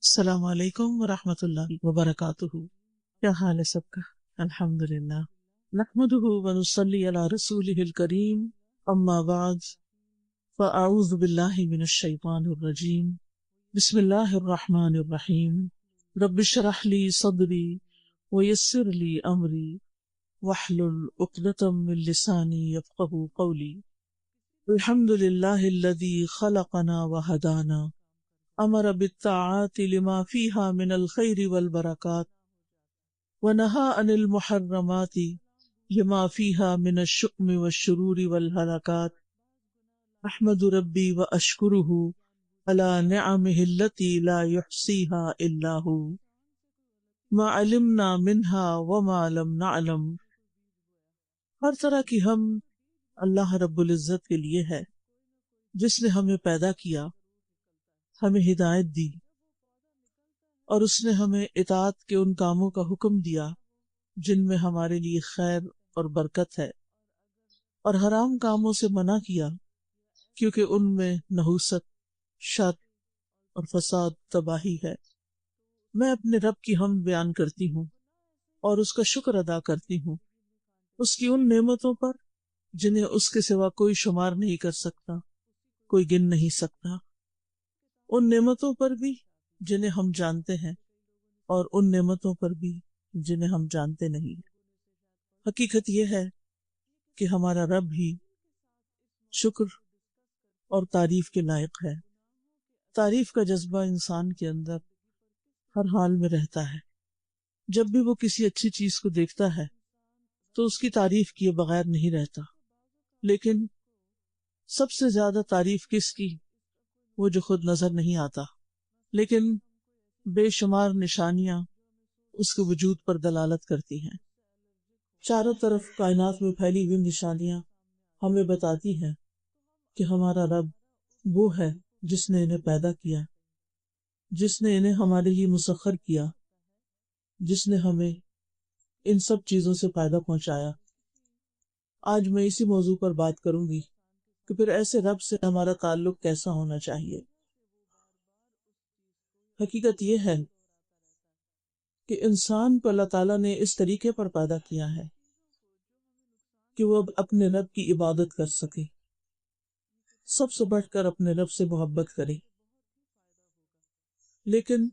السلام علیکم ورحمۃ اللہ وبرکاتہ۔ کیا حال ہے سب کا؟ الحمدللہ نحمده ونصلی علی رسولہ الکریم، اما بعد فاعوذ باللہ من الشیطان الرجیم، بسم اللہ الرحمن الرحیم۔ رب اشرح لی صدری ویسر لی امری واحلل عقدۃ من لسانی یفقہوا قولی۔ الحمد للہ الذی خلقنا وہدانا، امر بالطاعات لما فيها من الخير والبركات، ونهى عن المحرمات لما فيها من الشؤم والشرور والهلاكات۔ احمد ربي واشكره على نعمه التي لا يحصيها الا هو، ما علمنا منها وما لم نعلم۔ ہر طرح کی ہم اللہ رب العزت کے لیے ہے، جس نے ہمیں پیدا کیا، ہمیں ہدایت دی، اور اس نے ہمیں اطاعت کے ان کاموں کا حکم دیا جن میں ہمارے لیے خیر اور برکت ہے، اور حرام کاموں سے منع کیا کیونکہ ان میں نحوست، شر اور فساد، تباہی ہے۔ میں اپنے رب کی حمد بیان کرتی ہوں اور اس کا شکر ادا کرتی ہوں، اس کی ان نعمتوں پر جنہیں اس کے سوا کوئی شمار نہیں کر سکتا، کوئی گن نہیں سکتا، ان نعمتوں پر بھی جنہیں ہم جانتے ہیں اور ان نعمتوں پر بھی جنہیں ہم جانتے نہیں۔ حقیقت یہ ہے کہ ہمارا رب ہی شکر اور تعریف کے لائق ہے۔ تعریف کا جذبہ انسان کے اندر ہر حال میں رہتا ہے۔ جب بھی وہ کسی اچھی چیز کو دیکھتا ہے تو اس کی تعریف کیے بغیر نہیں رہتا، لیکن سب سے زیادہ تعریف کس کی؟ وہ جو خود نظر نہیں آتا، لیکن بے شمار نشانیاں اس کے وجود پر دلالت کرتی ہیں۔ چاروں طرف کائنات میں پھیلی ہوئی نشانیاں ہمیں بتاتی ہیں کہ ہمارا رب وہ ہے جس نے انہیں پیدا کیا، جس نے انہیں ہمارے لیے مسخر کیا، جس نے ہمیں ان سب چیزوں سے فائدہ پہنچایا۔ آج میں اسی موضوع پر بات کروں گی کہ پھر ایسے رب سے ہمارا تعلق کیسا ہونا چاہیے۔ حقیقت یہ ہے کہ انسان کو اللہ تعالیٰ نے اس طریقے پر پیدا کیا ہے کہ وہ اپنے رب کی عبادت کر سکے، سب سے بڑھ کر اپنے رب سے محبت کرے۔ لیکن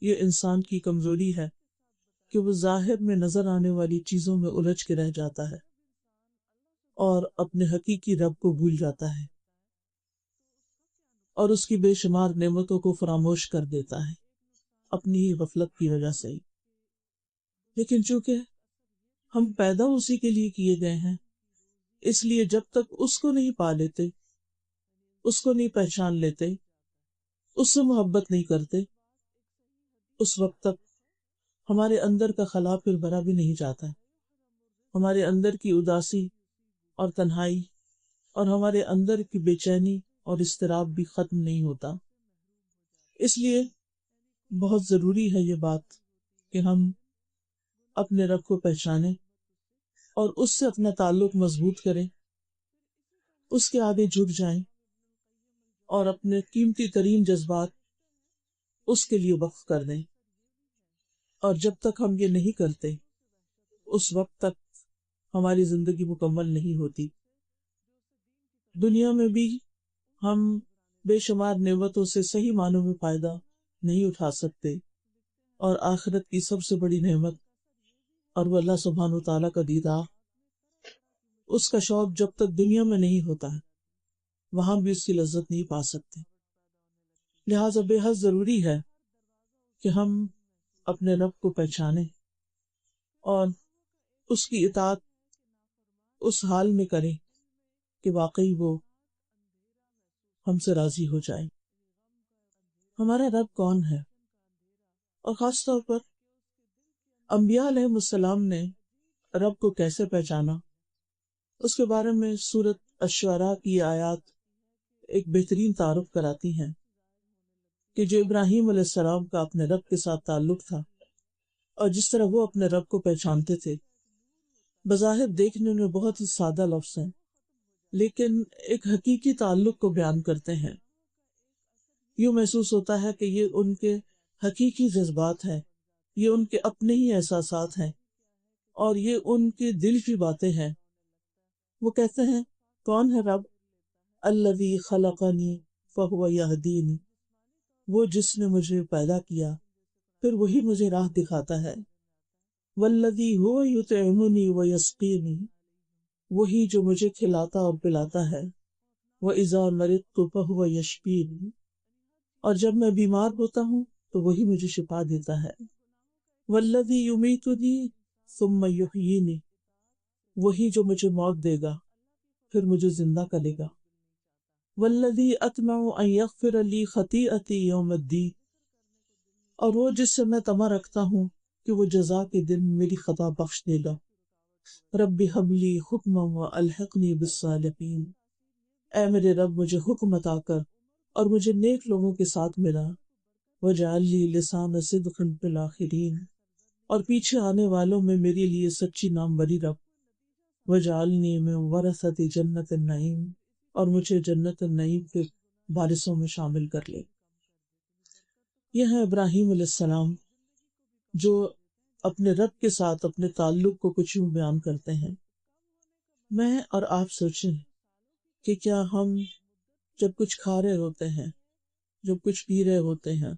یہ انسان کی کمزوری ہے کہ وہ ظاہر میں نظر آنے والی چیزوں میں الجھ کے رہ جاتا ہے اور اپنے حقیقی رب کو بھول جاتا ہے اور اس کی بے شمار نعمتوں کو فراموش کر دیتا ہے اپنی ہی غفلت کی وجہ سے۔ لیکن چونکہ ہم پیدا اسی کے لیے کیے گئے ہیں، اس لیے جب تک اس کو نہیں پا لیتے، اس کو نہیں پہچان لیتے، اس سے محبت نہیں کرتے، اس وقت تک ہمارے اندر کا خلا پھر بھرا بھی نہیں جاتا، ہمارے اندر کی اداسی اور تنہائی اور ہمارے اندر کی بے چینی اور اضطراب بھی ختم نہیں ہوتا۔ اس لیے بہت ضروری ہے یہ بات کہ ہم اپنے رب کو پہچانیں اور اس سے اپنا تعلق مضبوط کریں، اس کے آگے جھک جائیں اور اپنے قیمتی ترین جذبات اس کے لیے وقف کر دیں۔ اور جب تک ہم یہ نہیں کرتے، اس وقت تک ہماری زندگی مکمل نہیں ہوتی۔ دنیا میں بھی ہم بے شمار نعمتوں سے صحیح معنوں میں فائدہ نہیں اٹھا سکتے، اور آخرت کی سب سے بڑی نعمت اور وہ اللہ سبحانہ وتعالیٰ کا دیدار، اس کا شوق جب تک دنیا میں نہیں ہوتا ہے وہاں بھی اس کی لذت نہیں پا سکتے۔ لہٰذا بے حد ضروری ہے کہ ہم اپنے رب کو پہچانیں اور اس کی اطاعت اس حال میں کریں کہ واقعی وہ ہم سے راضی ہو جائے۔ ہمارا رب کون ہے؟ اور خاص طور پر انبیاء علیہ السلام نے رب کو کیسے پہچانا، اس کے بارے میں سورۃ الشعراء کی آیات ایک بہترین تعارف کراتی ہیں کہ جو ابراہیم علیہ السلام کا اپنے رب کے ساتھ تعلق تھا اور جس طرح وہ اپنے رب کو پہچانتے تھے، بظاہر دیکھنے میں بہت ہی سادہ لفظ ہیں، لیکن ایک حقیقی تعلق کو بیان کرتے ہیں۔ یوں محسوس ہوتا ہے کہ یہ ان کے حقیقی جذبات ہیں، یہ ان کے اپنے ہی احساسات ہیں اور یہ ان کے دل کی باتیں ہیں۔ وہ کہتے ہیں کون ہے رب؟ الذی خلقنی فہو یہدینی، وہ جس نے مجھے پیدا کیا پھر وہی مجھے راہ دکھاتا ہے۔ والذی هو یطعمنی ویسقینی، وہی جو مجھے کھلاتا اور پلاتا ہے۔ وَإِذَا مَرِضْتُ فَهُوَ يَشْفِينِ، اور جب میں بیمار ہوتا ہوں تو وہی مجھے شفا دیتا ہے۔ وَالَّذِي يُمِيتُنِي ثُمَّ يُحْيِينِ، وہی جو مجھے موت دے گا پھر مجھے زندہ کرے گا۔ وَالَّذِي أَطْمَعُ أَن يَغْفِرَ لِي خَطِيئَتِي يَوْمَ الدِّينِ، اور وہ جس سے میں طمع رکھتا ہوں کہ وہ جزا کے دن میری خطا بخش دے گا۔ رب ہب لی حکما والحقنی بالصالحین، اے میرے رب مجھے حکم عطا کر اور مجھے نیک لوگوں کے ساتھ ملا۔ وجعل لی لسان صدق فی الآخرین، اور پیچھے آنے والوں میں میرے لیے سچی نام بری رب۔ وجعلنی من ورثۃ جنت النعیم، اور مجھے جنت النعیم کے وارثوں میں شامل کر لے۔ یہ ہے ابراہیم علیہ السلام جو اپنے رب کے ساتھ اپنے تعلق کو کچھ یوں بیان کرتے ہیں۔ میں اور آپ سوچیں کہ کیا ہم جب کچھ کھا رہے ہوتے ہیں، جب کچھ پی رہے ہوتے ہیں،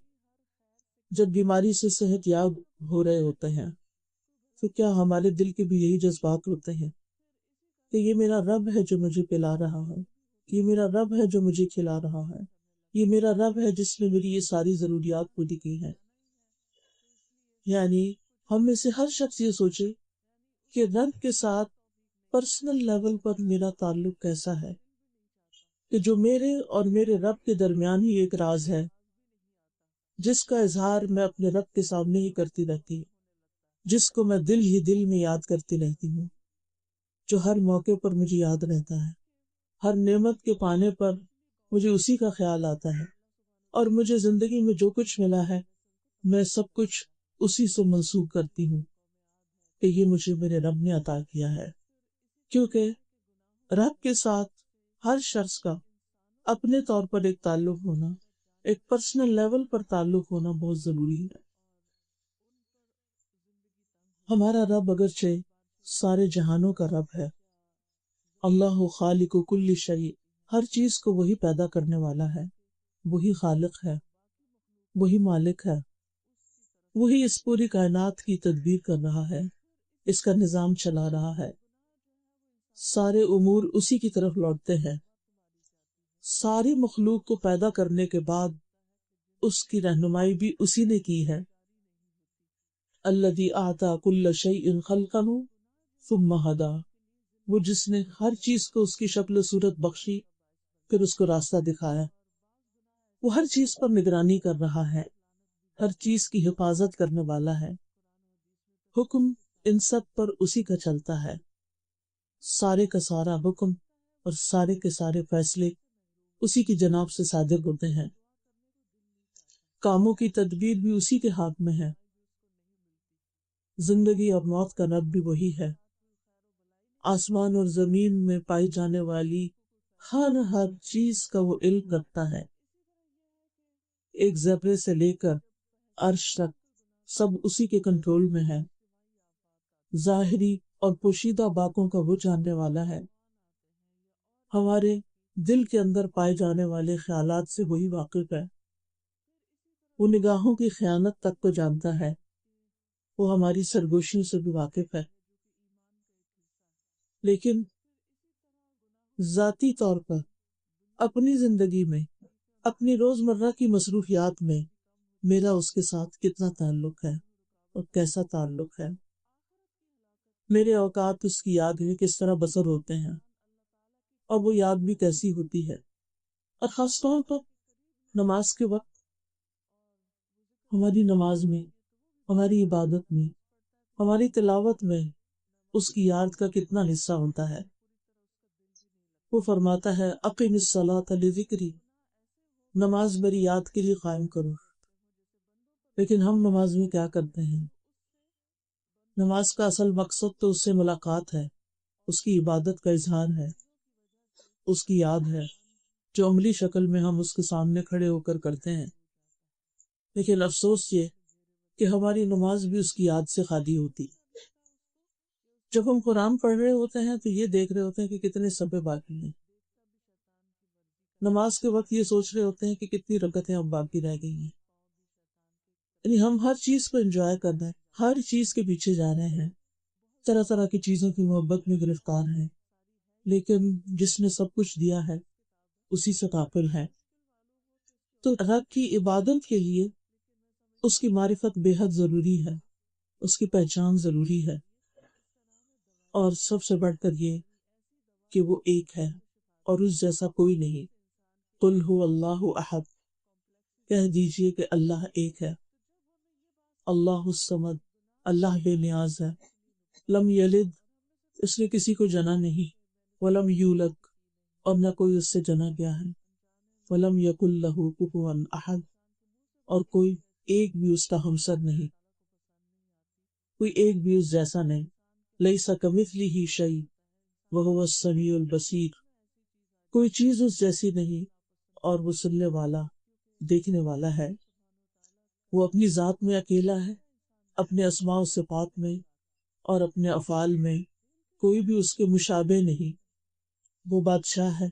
جب بیماری سے صحت یاب ہو رہے ہوتے ہیں، تو کیا ہمارے دل کے بھی یہی جذبات ہوتے ہیں کہ یہ میرا رب ہے جو مجھے پلا رہا ہے، یہ میرا رب ہے جو مجھے کھلا رہا ہے، یہ میرا رب ہے جس نے میری یہ ساری ضروریات پوری کی ہیں۔ یعنی ہم میں سے ہر شخص یہ سوچے کہ رب کے ساتھ پرسنل لیول پر میرا تعلق کیسا ہے، کہ جو میرے اور میرے رب کے درمیان ہی ایک راز ہے جس کا اظہار میں اپنے رب کے سامنے ہی کرتی رہتی، جس کو میں دل ہی دل میں یاد کرتی رہتی ہوں، جو ہر موقع پر مجھے یاد رہتا ہے، ہر نعمت کے پانے پر مجھے اسی کا خیال آتا ہے، اور مجھے زندگی میں جو کچھ ملا ہے میں سب کچھ اسی سے منسوب کرتی ہوں کہ یہ مجھے میرے رب نے عطا کیا ہے۔ کیونکہ رب کے ساتھ ہر شخص کا اپنے طور پر ایک تعلق ہونا، ایک پرسنل لیول پر تعلق ہونا بہت ضروری ہے۔ ہمارا رب اگرچہ سارے جہانوں کا رب ہے، اللہ خالق کل شیء، ہر چیز کو وہی پیدا کرنے والا ہے، وہی خالق ہے، وہی مالک ہے، وہی اس پوری کائنات کی تدبیر کر رہا ہے، اس کا نظام چلا رہا ہے، سارے امور اسی کی طرف لوٹتے ہیں۔ ساری مخلوق کو پیدا کرنے کے بعد اس کی رہنمائی بھی اسی نے کی ہے۔ الذی اعطی کل شیء خلقہ ثم ہدی، وہ جس نے ہر چیز کو اس کی شکل و صورت بخشی پھر اس کو راستہ دکھایا۔ وہ ہر چیز پر نگرانی کر رہا ہے، ہر چیز کی حفاظت کرنے والا ہے۔ حکم ان سب پر اسی کا چلتا ہے، سارے کا سارا حکم اور سارے کے سارے فیصلے اسی کی جناب سے صادر ہوتے ہیں۔ کاموں کی تدبیر بھی اسی کے ہاتھ میں ہے، زندگی اور موت کا رب بھی وہی ہے۔ آسمان اور زمین میں پائی جانے والی ہر چیز کا وہ علم رکھتا ہے، ایک ذرے سے لے کر عرش تک سب اسی کے کنٹرول میں ہے۔ ظاہری اور پوشیدہ باتوں کا وہ جاننے والا ہے، ہمارے دل کے اندر پائے جانے والے خیالات سے وہی واقف ہے، وہ نگاہوں کی خیانت تک کو جانتا ہے، وہ ہماری سرگوشیوں سے بھی واقف ہے۔ لیکن ذاتی طور پر اپنی زندگی میں، اپنی روزمرہ کی مصروفیات میں میرا اس کے ساتھ کتنا تعلق ہے اور کیسا تعلق ہے، میرے اوقات اس کی یاد میں کس طرح بسر ہوتے ہیں، اور وہ یاد بھی کیسی ہوتی ہے۔ اور خاص طور پر نماز کے وقت ہماری نماز میں، ہماری عبادت میں، ہماری تلاوت میں اس کی یاد کا کتنا حصہ ہوتا ہے۔ وہ فرماتا ہے اقم الصلاۃ لذکری، نماز میری یاد کے لیے قائم کرو۔ لیکن ہم نماز میں کیا کرتے ہیں؟ نماز کا اصل مقصد تو اس سے ملاقات ہے، اس کی عبادت کا اظہار ہے، اس کی یاد ہے جو عملی شکل میں ہم اس کے سامنے کھڑے ہو کر کرتے ہیں۔ لیکن افسوس یہ کہ ہماری نماز بھی اس کی یاد سے خالی ہوتی۔ جب ہم قرآن پڑھ رہے ہوتے ہیں تو یہ دیکھ رہے ہوتے ہیں کہ کتنے صفحے باقی ہیں، نماز کے وقت یہ سوچ رہے ہوتے ہیں کہ کتنی رکعتیں اب باقی رہ گئی ہیں۔ یعنی ہم ہر چیز کو انجوائے کر رہے ہیں، ہر چیز کے پیچھے جا رہے ہیں، طرح طرح کی چیزوں کی محبت میں گرفتار ہیں، لیکن جس نے سب کچھ دیا ہے اسی سے غافل ہے۔ تو رب کی عبادت کے لیے اس کی معرفت بے حد ضروری ہے، اس کی پہچان ضروری ہے، اور سب سے بڑھ کر یہ کہ وہ ایک ہے اور اس جیسا کوئی نہیں۔ قل هو اللہ احد، کہہ دیجئے کہ اللہ ایک ہے۔ اللہ الصمد، اللہ بے نیاز ہے۔ لم یلد، اس نے کسی کو جنا نہیں۔ ولم یولد، اور نہ کوئی اس سے جنا گیا ہے۔ ولم یکن لہ کفوا احد، اور کوئی ایک بھی اس کا ہمسر نہیں، کوئی ایک بھی اس جیسا نہیں۔ لیس کمثلہ شیء وہو السمیع البصیر، کوئی چیز اس جیسی نہیں اور وہ سننے والا، دیکھنے والا ہے۔ وہ اپنی ذات میں اکیلا ہے، اپنے اسماء و صفات میں اور اپنے افعال میں کوئی بھی اس کے مشابہ نہیں۔ وہ بادشاہ ہے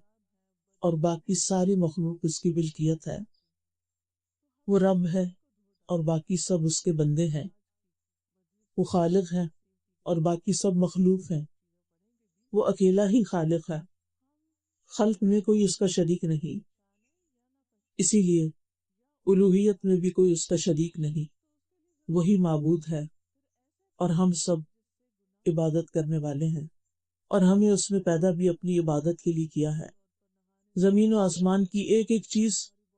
اور باقی ساری مخلوق اس کی ملکیت ہے۔ وہ رب ہے اور باقی سب اس کے بندے ہیں۔ وہ خالق ہے اور باقی سب مخلوق ہیں۔ وہ اکیلا ہی خالق ہے، خلق میں کوئی اس کا شریک نہیں، اسی لیے الوہیت میں بھی کوئی اس کا شریک نہیں۔ وہی معبود ہے اور ہم سب عبادت کرنے والے ہیں، اور ہمیں اس نے پیدا بھی اپنی عبادت کے لیے کیا ہے۔ زمین و آسمان کی ایک ایک چیز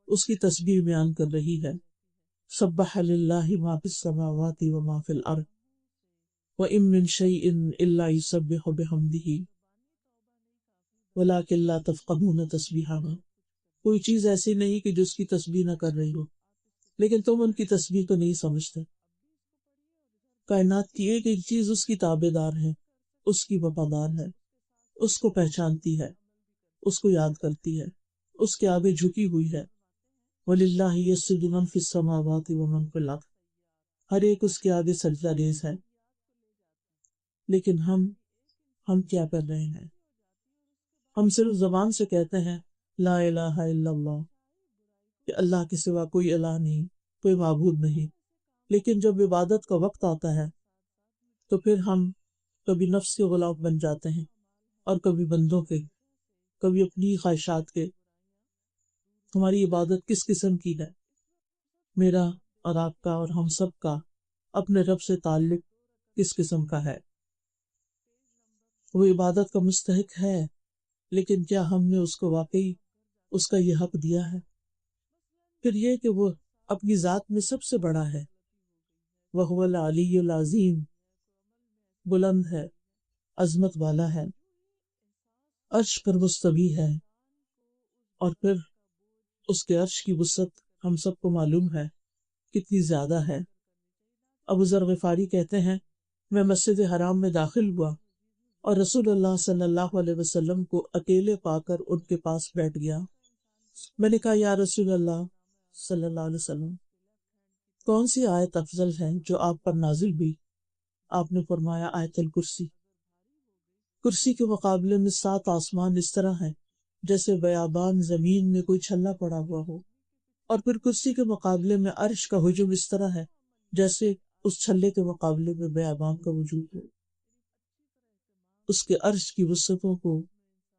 اس کی تسبیح بیان کر رہی ہے۔ سبح للہ ما فی السماوات و ما فی الارض وَإِن مِّن شَيْءٍ إِلَّا يُسَبِّحُ بِحَمْدِهِ وَلَٰكِن لَّا تَفْقَهُونَ تَسْبِيحَهُمْ، کوئی چیز ایسی نہیں کہ جو اس کی تسبیح نہ کر رہی ہو، لیکن تم ان کی تسبیح کو نہیں سمجھتے۔ کائنات کی ایک ایک چیز اس کی تابع دار ہے، اس کی وفادار ہے، اس کو پہچانتی ہے، اس کو یاد کرتی ہے، اس کے آگے جھکی ہوئی ہے۔ وَلِلَّهِ يَسْجُدُ مَن فِي السَّمَاوَاتِ وَمَن فِي الْأَرْضِ، ہر ایک اس کے آگے سجدہ ریز ہے۔ لیکن ہم کیا کر رہے ہیں؟ ہم صرف زبان سے کہتے ہیں لا الہ الا اللہ، کہ اللہ کے سوا کوئی الہ نہیں، کوئی معبود نہیں، لیکن جب عبادت کا وقت آتا ہے تو پھر ہم کبھی نفس کے غلام بن جاتے ہیں اور کبھی بندوں کے، کبھی اپنی خواہشات کے۔ ہماری عبادت کس قسم کی ہے؟ میرا اور آپ کا اور ہم سب کا اپنے رب سے تعلق کس قسم کا ہے؟ وہ عبادت کا مستحق ہے، لیکن کیا ہم نے اس کو واقعی اس کا یہ حق دیا ہے؟ پھر یہ کہ وہ اپنی ذات میں سب سے بڑا ہے، وَهُوَ الْعَلِيُّ الْعَظِيمُ، بلند ہے، عظمت والا ہے، عرش پر مستوی ہے، اور پھر اس کے عرش کی وسعت ہم سب کو معلوم ہے کتنی زیادہ ہے۔ ابو ذر غفاری کہتے ہیں میں مسجد حرام میں داخل ہوا اور رسول اللہ صلی اللہ علیہ وسلم کو اکیلے پا کر ان کے پاس بیٹھ گیا۔ میں نے کہا یا رسول اللہ صلی اللہ علیہ وسلم، کون سی آیت افضل ہے جو آپ پر نازل ہوئی؟ آپ نے فرمایا آیت الکرسی۔ کرسی کے مقابلے میں 7 آسمان اس طرح ہیں جیسے بیابان زمین میں کوئی چھلا پڑا ہوا ہو، اور پھر کرسی کے مقابلے میں عرش کا حجم اس طرح ہے جیسے اس چھلے کے مقابلے میں بیابان کا وجود ہو۔ اس کے عرش کی وسعتوں کو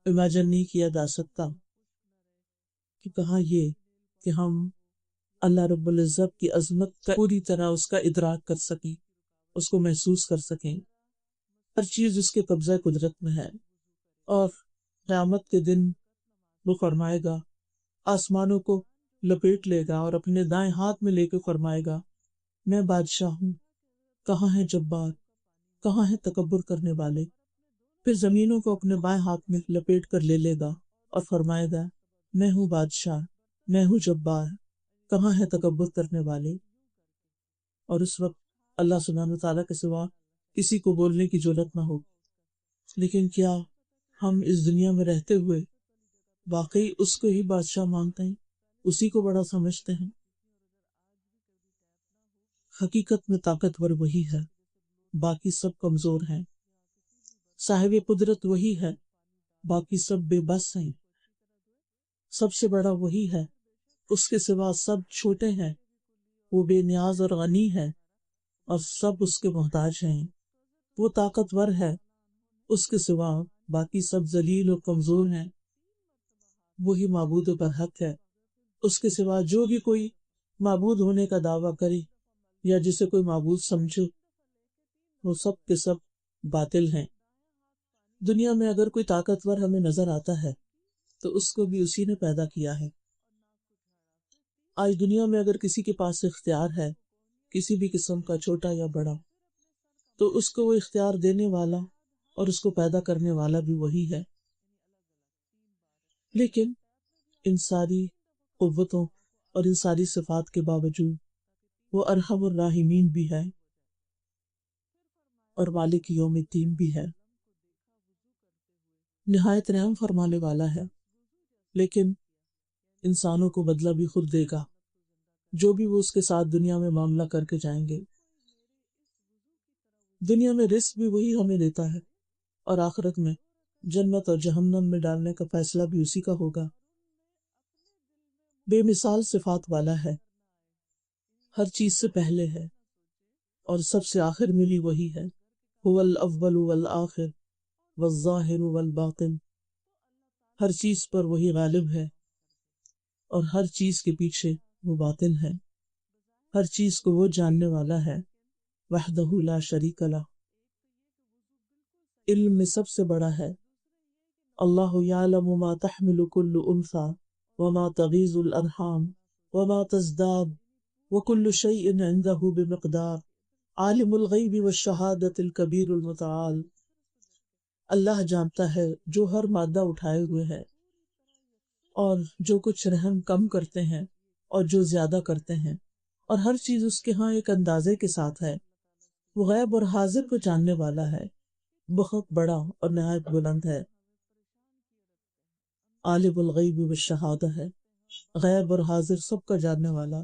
امیجن نہیں کیا جا سکتا کہ کہاں یہ کہ ہم اللہ رب العزت کی عظمت کا پوری طرح اس کا ادراک کر سکیں، اس کو محسوس کر سکیں۔ ہر چیز اس کے قبضہ قدرت میں ہے، اور قیامت کے دن وہ فرمائے گا، آسمانوں کو لپیٹ لے گا اور اپنے دائیں ہاتھ میں لے کے فرمائے گا میں بادشاہ ہوں، کہاں ہے جبار، کہاں ہے تکبر کرنے والے؟ پھر زمینوں کو اپنے بائیں ہاتھ میں لپیٹ کر لے لے گا اور فرمائے گا میں ہوں بادشاہ، میں ہوں جبار، کہاں ہے تکبر کرنے والے؟ اور اس وقت اللہ سبحانہ وتعالیٰ کے سوا کسی کو بولنے کی جرات نہ ہو۔ لیکن کیا ہم اس دنیا میں رہتے ہوئے واقعی اس کو ہی بادشاہ مانتے ہیں، اسی کو بڑا سمجھتے ہیں؟ حقیقت میں طاقتور وہی ہے، باقی سب کمزور ہیں۔ صاحب قدرت وہی ہے، باقی سب بے بس ہیں۔ سب سے بڑا وہی ہے، اس کے سوا سب چھوٹے ہیں۔ وہ بے نیاز اور غنی ہے اور سب اس کے محتاج ہیں۔ وہ طاقتور ہے، اس کے سوا باقی سب ذلیل اور کمزور ہیں۔ وہی معبود برحق ہے، اس کے سوا جو بھی کوئی معبود ہونے کا دعویٰ کرے یا جسے کوئی معبود سمجھو، وہ سب کے سب باطل ہیں۔ دنیا میں اگر کوئی طاقتور ہمیں نظر آتا ہے تو اس کو بھی اسی نے پیدا کیا ہے۔ آج دنیا میں اگر کسی کے پاس اختیار ہے کسی بھی قسم کا، چھوٹا یا بڑا، تو اس کو وہ اختیار دینے والا اور اس کو پیدا کرنے والا بھی وہی ہے۔ لیکن ان ساری قوتوں اور ان ساری صفات کے باوجود وہ ارحم الراحمین بھی ہے اور مالک یوم الدین بھی ہے، نہایت رحم فرمانے والا ہے۔ لیکن انسانوں کو بدلہ بھی خود دے گا، جو بھی وہ اس کے ساتھ دنیا میں معاملہ کر کے جائیں گے۔ دنیا میں رزق بھی وہی ہمیں دیتا ہے اور آخرت میں جنت اور جہنم میں ڈالنے کا فیصلہ بھی اسی کا ہوگا۔ بے مثال صفات والا ہے، ہر چیز سے پہلے ہے اور سب سے آخر میں بھی وہی ہے۔ هو الاول والآخر والظاہر والباطن، ہر چیز پر وہی غالب ہے اور ہر چیز کے پیچھے وہ باطن ہے، ہر چیز کو وہ جاننے والا ہے۔ وحدہ لا شریک لہ، علم میں سب سے بڑا ہے۔ اللہ یعلم ما تحمل كل انثى وما تغیض الارحام وما تزداد وكل شیء عنده بمقدار عالم الغیب والشہادۃ الکبیر المتعال۔ اللہ جانتا ہے جو ہر مادہ اٹھائے ہوئے ہے اور جو کچھ رحم کم کرتے ہیں اور جو زیادہ کرتے ہیں، اور ہر چیز اس کے ہاں ایک اندازے کے ساتھ ہے۔ وہ غیب اور حاضر کو جاننے والا ہے، بہت بڑا اور نہایت بلند ہے۔ عالم الغیب والشہادہ ہے، غیب اور حاضر سب کا جاننے والا،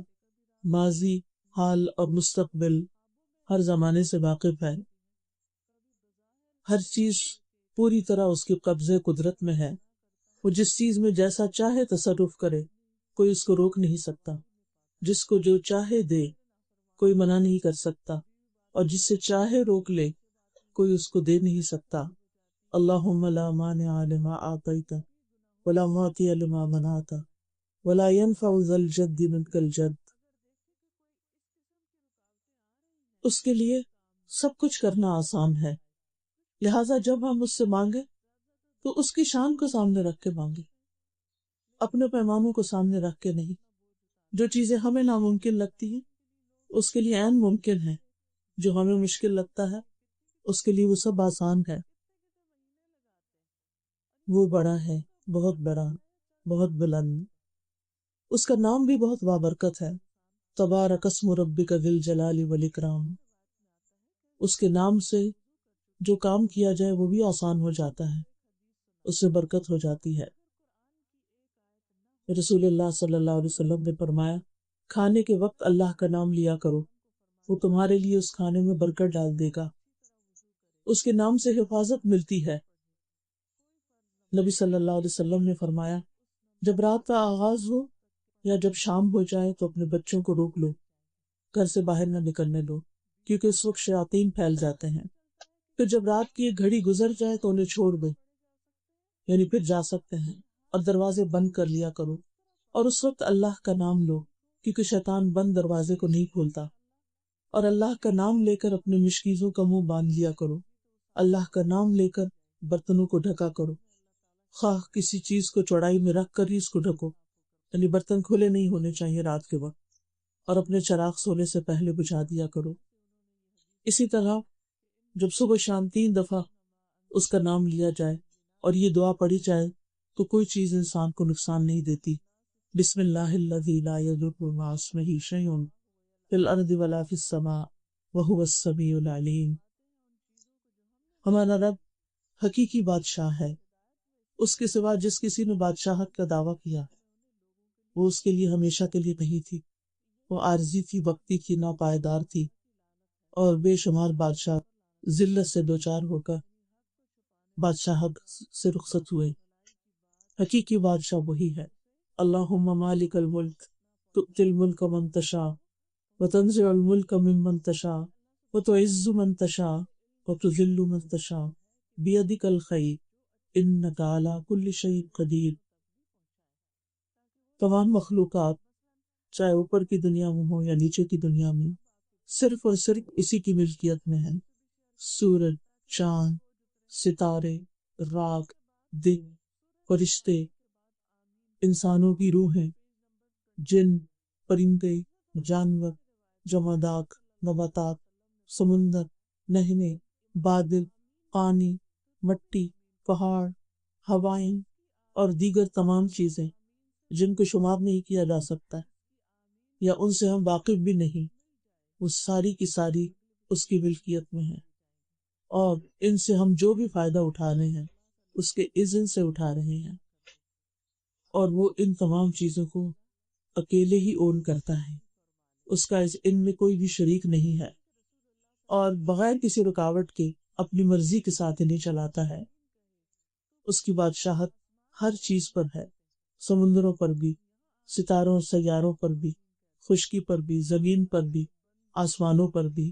ماضی، حال اور مستقبل ہر زمانے سے واقف ہے۔ ہر چیز پوری طرح اس کے قبضے قدرت میں ہے۔ وہ جس چیز میں جیسا چاہے تصرف کرے، کوئی اس کو روک نہیں سکتا۔ جس کو جو چاہے دے، کوئی منع نہیں کر سکتا، اور جس سے چاہے روک لے، کوئی اس کو دے نہیں سکتا۔ اللہم لا مانع لما اعطیت ولا معطی لما منعت ولا ينفع ذا الجد منک الجد۔ اس کے لیے سب کچھ کرنا آسان ہے، لہٰذا جب ہم اس سے مانگے تو اس کی شان کو سامنے رکھ کے مانگے، اپنے پیمانوں کو سامنے رکھ کے نہیں۔ جو چیزیں ہمیں ناممکن لگتی ہیں اس کے لیے عین ممکن ہے، جو ہمیں مشکل لگتا ہے اس کے لیے وہ سب آسان ہے۔ وہ بڑا ہے، بہت بڑا، بہت بلند، اس کا نام بھی بہت بابرکت ہے۔ تبارک اسم ربک ذی الجلال والاکرام، اس کے نام سے جو کام کیا جائے وہ بھی آسان ہو جاتا ہے، اس سے برکت ہو جاتی ہے۔ رسول اللہ صلی اللہ علیہ وسلم نے فرمایا، کھانے کے وقت اللہ کا نام لیا کرو، وہ تمہارے لیے اس کھانے میں برکت ڈال دے گا، اس کے نام سے حفاظت ملتی ہے۔ نبی صلی اللہ علیہ وسلم نے فرمایا، جب رات کا آغاز ہو یا جب شام ہو جائے تو اپنے بچوں کو روک لو، گھر سے باہر نہ نکلنے دو، کیونکہ اس وقت شیاطین پھیل جاتے ہیں۔ پھر جب رات کی ایک گھڑی گزر جائے تو انہیں چھوڑ دو، یعنی پھر جا سکتے ہیں، اور دروازے بند کر لیا کرو، اور اس وقت اللہ کا نام لو، کیونکہ شیطان بند دروازے کو نہیں کھولتا۔ اور اللہ کا نام لے کر اپنے مشکیزوں کا منہ باندھ لیا کرو، اللہ کا نام لے کر برتنوں کو ڈھکا کرو، خواہ کسی چیز کو چوڑائی میں رکھ کر ہی اس کو ڈھکو، یعنی برتن کھلے نہیں ہونے چاہیے رات کے وقت، اور اپنے چراغ سونے سے پہلے بجھا دیا کرو۔ اسی طرح جب صبح شام 3 دفعہ اس کا نام لیا جائے اور یہ دعا پڑھی جائے تو کوئی چیز انسان کو نقصان نہیں دیتی۔ بسم اللہ الذی لا یضر مع اسمہ شیء فی الارض ولا فی السماء وہو السمیع العلیم۔ ہمارا رب حقیقی بادشاہ ہے، اس کے سوا جس کسی نے بادشاہت کا دعویٰ کیا وہ اس کے لیے ہمیشہ کے لیے نہیں تھی، وہ عارضی تھی، وقتی تھی، ناپائیدار تھی، اور بے شمار بادشاہ ذلت سے دوچار ہو کر بادشاہت سے رخصت ہوئے۔ حقیقی بادشاہ وہی ہے۔ اللہم مالک الملک تؤتی الملک من تشاء وتنزع الملک ممن تشاء وتعز من تشاء وتذل من تشاء بیدک الخیر انک علی کل شیء قدیر۔ تمام مخلوقات چاہے اوپر کی دنیا میں ہو یا نیچے کی دنیا میں صرف اور صرف اسی کی ملکیت میں ہے۔ سورج، چاند، ستارے، راگ، دن، فرشتے، انسانوں کی روحیں، جن، پرندے، جانور، جمادات، نباتات، سمندر، نہریں، بادل، پانی، مٹی، پہاڑ، ہوائیں اور دیگر تمام چیزیں جن کو شمار نہیں کیا جا سکتا یا ان سے ہم واقف بھی نہیں، وہ ساری کی ساری اس کی ملکیت میں ہیں، اور ان سے ہم جو بھی فائدہ اٹھا رہے ہیں اس کے اذن سے اٹھا رہے ہیں، اور وہ ان تمام چیزوں کو اکیلے ہی اون کرتا ہے، اس کا ان میں کوئی بھی شریک نہیں ہے، اور بغیر کسی رکاوٹ کے اپنی مرضی کے ساتھ انہیں چلاتا ہے۔ اس کی بادشاہت ہر چیز پر ہے، سمندروں پر بھی، ستاروں سیاروں پر بھی، خشکی پر بھی، زمین پر بھی، آسمانوں پر بھی۔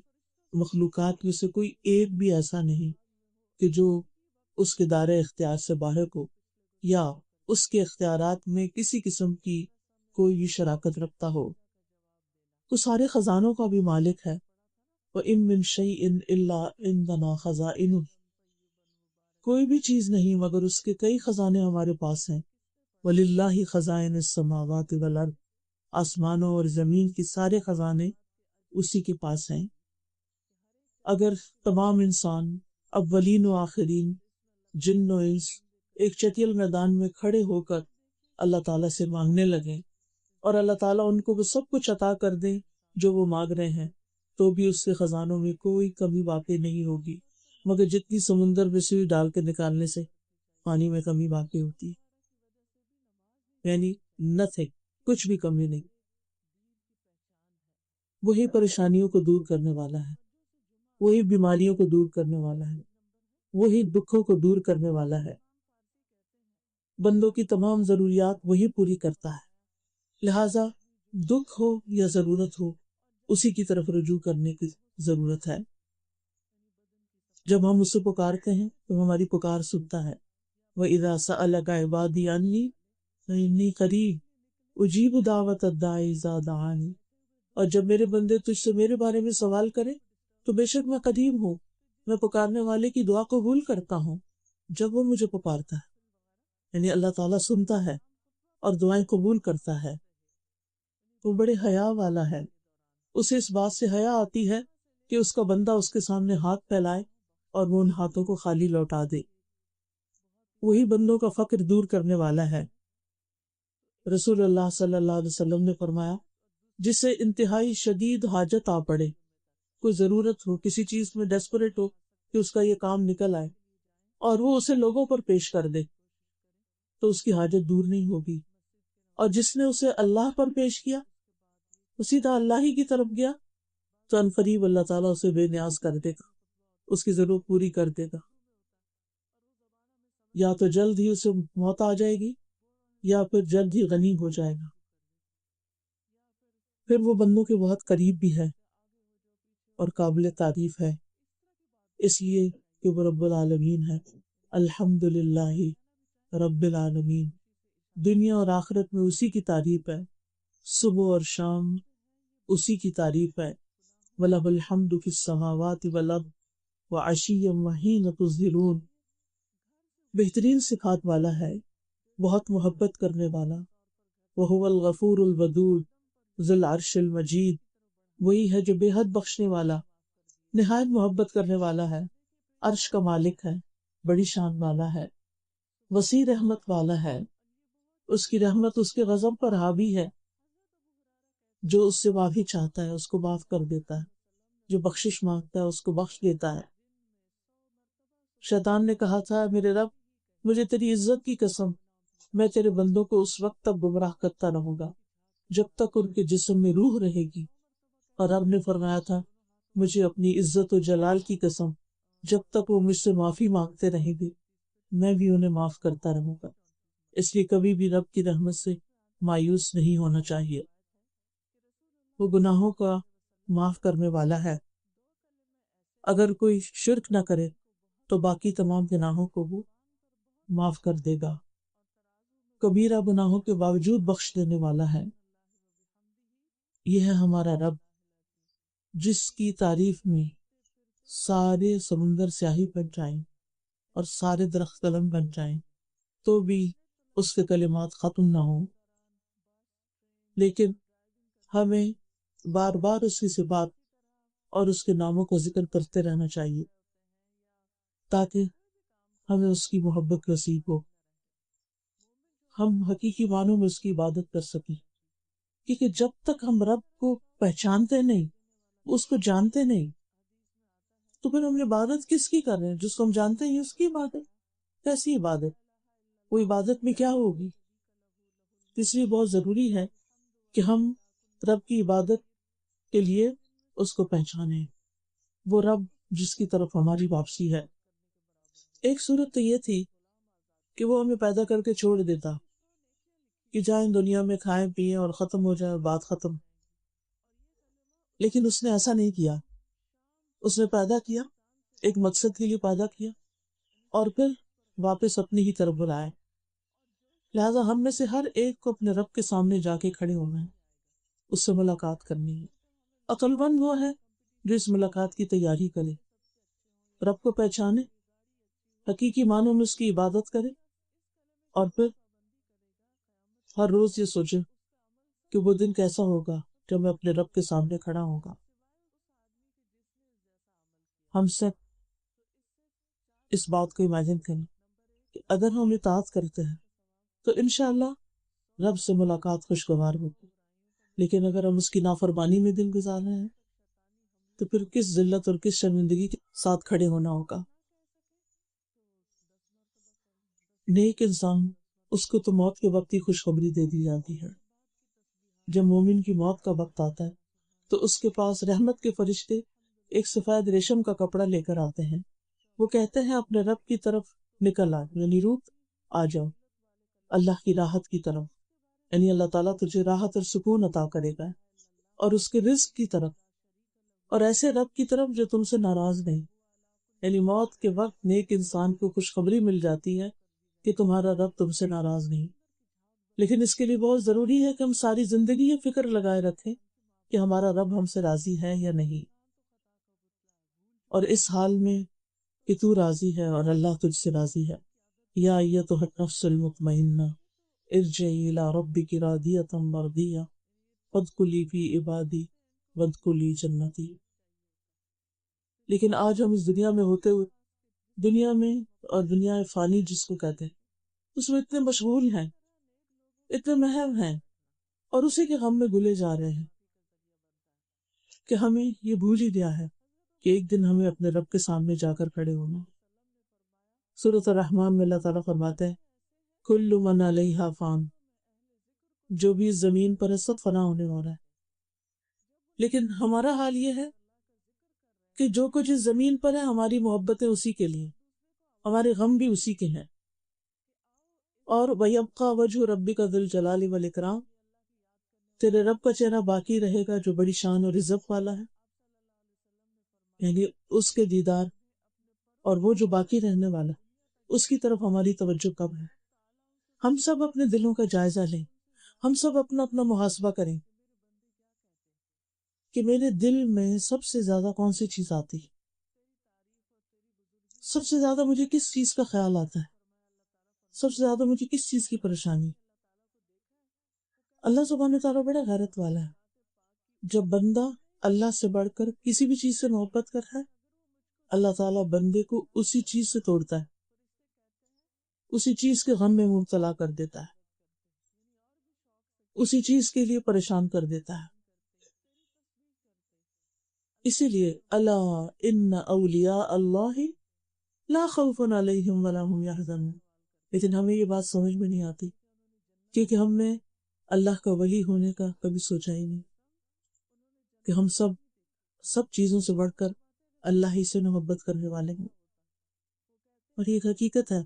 مخلوقات میں سے کوئی ایک بھی ایسا نہیں کہ جو اس کے دائرۂ اختیار سے باہر ہو یا اس کے اختیارات میں کسی قسم کی کوئی بھی شراکت رکھتا ہو۔ وہ سارے خزانوں کا بھی مالک ہے۔ وَإِن مِّن شَيْءٍ إِلَّا عِندَنَا خَزَائِنُهُ، کوئی بھی چیز نہیں مگر اس کے کئی خزانے ہمارے پاس ہیں۔ وَلِلَّهِ خَزَائِنُ السَّمَاوَاتِ وَالْأَرْضِ، آسمانوں اور زمین کے سارے خزانے اسی کے پاس ہیں۔ اگر تمام انسان، اولین و آخرین، جن و انس، ایک چتیل میدان میں کھڑے ہو کر اللہ تعالیٰ سے مانگنے لگے اور اللہ تعالیٰ ان کو وہ سب کچھ عطا کر دیں جو وہ مانگ رہے ہیں، تو بھی اس کے خزانوں میں کوئی کمی باقی نہیں ہوگی، مگر جتنی سمندر میں سوئی ڈال کے نکالنے سے پانی میں کمی باقی ہوتی ہے، یعنی نتھنگ، کچھ بھی کمی نہیں۔ وہی پریشانیوں کو دور کرنے والا ہے، وہی بیماریوں کو دور کرنے والا ہے، وہی دکھوں کو دور کرنے والا ہے، بندوں کی تمام ضروریات وہی پوری کرتا ہے۔ لہٰذا دکھ ہو یا ضرورت ہو، اسی کی طرف رجوع کرنے کی ضرورت ہے۔ جب ہم اسے پکارتے ہیں تو ہماری پکار سنتا ہے۔ وَإِذَا سَأَلَكَ عِبَادِي عَنِّي فَإِنِّي قَرِيبٌ أُجِيبُ دَعْوَةَ الدَّاعِ إِذَا دَعَانِ، اور جب میرے بندے تجھ سے میرے بارے میں سوال کریں تو بے شک میں قریب ہوں، میں پکارنے والے کی دعا قبول کرتا ہوں جب وہ مجھے پکارتا ہے۔ یعنی اللہ تعالیٰ سنتا ہے اور دعائیں قبول کرتا ہے۔ وہ بڑے حیا والا ہے، اسے اس بات سے حیا آتی ہے کہ اس کا بندہ اس کے سامنے ہاتھ پھیلائے اور وہ ان ہاتھوں کو خالی لوٹا دے۔ وہی بندوں کا فقر دور کرنے والا ہے۔ رسول اللہ صلی اللہ علیہ وسلم نے فرمایا، جسے انتہائی شدید حاجت آ پڑے، کوئی ضرورت ہو، کسی چیز میں ڈیسپریٹ ہو کہ اس کا یہ کام نکل آئے، اور وہ اسے لوگوں پر پیش کر دے تو اس کی حاجت دور نہیں ہوگی، اور جس نے اسے اللہ پر پیش کیا، وہ سیدھا اللہ ہی کی طرف گیا، تو عنقریب اللہ تعالیٰ اسے بے نیاز کر دے گا، اس کی ضرورت پوری کر دے گا۔ یا تو جلد ہی اسے موت آ جائے گی یا پھر جلد ہی غنی ہو جائے گا۔ پھر وہ بندوں کے بہت قریب بھی ہے اور قابل تعریف ہے، اس لیے کہ وہ رب العالمین ہے۔ الحمدللہ رب العالمین، دنیا اور آخرت میں اسی کی تعریف ہے، صبح اور شام اسی کی تعریف ہے۔ وَلَهُ الْحَمْدُ فِي السَّمَاوَاتِ وَالْأَرْضِ وَعَشِيًّا وَحِينَ تُظْهِرُونَ، بہترین صفات والا ہے، بہت محبت کرنے والا۔ وَهُوَ الْغَفُورُ الْوَدُودُ ذُو الْعَرْشِ الْمَجِيدُ، وہی ہے جو بے حد بخشنے والا، نہایت محبت کرنے والا ہے، عرش کا مالک ہے، بڑی شان والا ہے، وسیع رحمت والا ہے۔ اس کی رحمت اس کے غضب پر حاوی ہے، جو اس سے معافی چاہتا ہے اس کو معاف کر دیتا ہے، جو بخشش مانگتا ہے اس کو بخش دیتا ہے۔ شیطان نے کہا تھا، میرے رب مجھے تیری عزت کی قسم، میں تیرے بندوں کو اس وقت تک گمراہ کرتا رہوں گا جب تک ان کے جسم میں روح رہے گی. اور رب نے فرمایا تھا مجھے اپنی عزت و جلال کی قسم جب تک وہ مجھ سے معافی مانگتے رہیں گے میں بھی انہیں معاف کرتا رہوں گا. اس لیے کبھی بھی رب کی رحمت سے مایوس نہیں ہونا چاہیے. وہ گناہوں کا معاف کرنے والا ہے. اگر کوئی شرک نہ کرے تو باقی تمام گناہوں کو وہ معاف کر دے گا. کبیرہ گناہوں کے باوجود بخش دینے والا ہے. یہ ہے ہمارا رب جس کی تعریف میں سارے سمندر سیاہی بن جائیں اور سارے درخت قلم بن جائیں تو بھی اس کے کلمات ختم نہ ہوں. لیکن ہمیں بار بار اس کی صفات اور اس کے ناموں کو ذکر کرتے رہنا چاہیے تاکہ ہمیں اس کی محبت نصیب ہو، ہم حقیقی معنوں میں اس کی عبادت کر سکیں. کیونکہ جب تک ہم رب کو پہچانتے نہیں، اس کو جانتے نہیں، تو پھر ہم عبادت کس کی کر رہے ہیں؟ جس کو ہم جانتے ہیں اس کی عبادت. کیسی عبادت؟ وہ عبادت میں کیا ہوگی؟ اس لیے بہت ضروری ہے کہ ہم رب کی عبادت کے لیے اس کو پہچانیں، وہ رب جس کی طرف ہماری واپسی ہے. ایک صورت تو یہ تھی کہ وہ ہمیں پیدا کر کے چھوڑ دیتا کہ جائیں دنیا میں کھائیں پیئیں اور ختم ہو جائے، بات ختم. لیکن اس نے ایسا نہیں کیا. اس نے پیدا کیا، ایک مقصد کے لیے پیدا کیا اور پھر واپس اپنی ہی طرف بلائے. لہٰذا ہم میں سے ہر ایک کو اپنے رب کے سامنے جا کے کھڑے ہونا ہے، اس سے ملاقات کرنی ہے. عقل مند وہ ہے جو اس ملاقات کی تیاری کرے، رب کو پہچانے، حقیقی معنوں میں اس کی عبادت کرے اور پھر ہر روز یہ سوچے کہ وہ دن کیسا ہوگا جب میں اپنے رب کے سامنے کھڑا ہوگا. ہم سب اس بات کو امیجن کریں کہ اگر ہم اطاعت کرتے ہیں تو انشاءاللہ رب سے ملاقات خوشگوار ہوگی. لیکن اگر ہم اس کی نافرمانی میں دن گزار رہے ہیں تو پھر کس ذلت اور کس شرمندگی کے ساتھ کھڑے ہونا ہوگا. نیک انسان اس کو تو موت کے وقت ہی خوشخبری دے دی جاتی ہے. جب مومن کی موت کا وقت آتا ہے تو اس کے پاس رحمت کے فرشتے ایک سفید ریشم کا کپڑا لے کر آتے ہیں. وہ کہتے ہیں اپنے رب کی طرف نکل آ، یعنی روت آ جاؤ، اللہ کی راحت کی طرف، یعنی اللہ تعالیٰ تجھے راحت اور سکون عطا کرے گا، اور اس کے رزق کی طرف، اور ایسے رب کی طرف جو تم سے ناراض نہیں. یعنی موت کے وقت نیک انسان کو خوشخبری مل جاتی ہے کہ تمہارا رب تم سے ناراض نہیں. لیکن اس کے لیے بہت ضروری ہے کہ ہم ساری زندگی یہ فکر لگائے رکھیں کہ ہمارا رب ہم سے راضی ہے یا نہیں، اور اس حال میں کہ تو راضی ہے اور اللہ تجھ سے راضی ہے. یا ایتھا النفس المطمئنہ ارجعی الی ربک راضیۃ مرضیہ فادخلی فی عبادی وادخلی جنتی. لیکن آج ہم اس دنیا میں ہوتے ہوئے، دنیا میں اور دنیا فانی جس کو کہتے ہیں، اس میں اتنے مشغول ہیں، اتنے محو ہیں، اور اسی کے غم میں گلے جا رہے ہیں کہ ہمیں یہ بھول ہی گیا ہے کہ ایک دن ہمیں اپنے رب کے سامنے جا کر کھڑے ہونا. سورۃ الرحمن میں اللہ تعالیٰ فرماتے ہیں کل من علیہا فان، جو بھی اس زمین پر ہے سب فنا ہونے والا ہے. لیکن ہمارا حال یہ ہے کہ جو کچھ اس زمین پر ہے ہماری محبتیں اسی کے لیے، ہمارے غم بھی اسی کے ہیں. اور وَيَبْقَى وَجْهُ رَبِّكَ ذُو الْجَلَالِ وَالْإِكْرَامِ، تیرے رب کا چہرہ باقی رہے گا جو بڑی شان اور عزت والا ہے. یعنی اس کے دیدار اور وہ جو باقی رہنے والا، اس کی طرف ہماری توجہ کب ہے. ہم سب اپنے دلوں کا جائزہ لیں، ہم سب اپنا اپنا محاسبہ کریں کہ میرے دل میں سب سے زیادہ کون سی چیز آتی، سب سے زیادہ مجھے کس چیز کا خیال آتا ہے، سب سے زیادہ مجھے کس چیز کی پریشانی. اللہ سبحانہ تعالیٰ بڑا غیرت والا ہے. جب بندہ اللہ سے بڑھ کر کسی بھی چیز سے محبت کرتا ہے، اللہ تعالیٰ بندے کو اسی چیز سے توڑتا ہے، اسی چیز کے غم میں مبتلا کر دیتا ہے، اسی چیز کے لیے پریشان کر دیتا ہے. اسی لیے الا ان اولیاء اللہ لا خوف علیہم ولا هم یحزنون. لیکن ہمیں یہ بات سمجھ میں نہیں آتی کیونکہ ہم نے اللہ کا ولی ہونے کا کبھی سوچا ہی نہیں کہ ہم سب چیزوں سے بڑھ کر اللہ ہی سے محبت کرنے والے ہیں. اور یہ ایک حقیقت ہے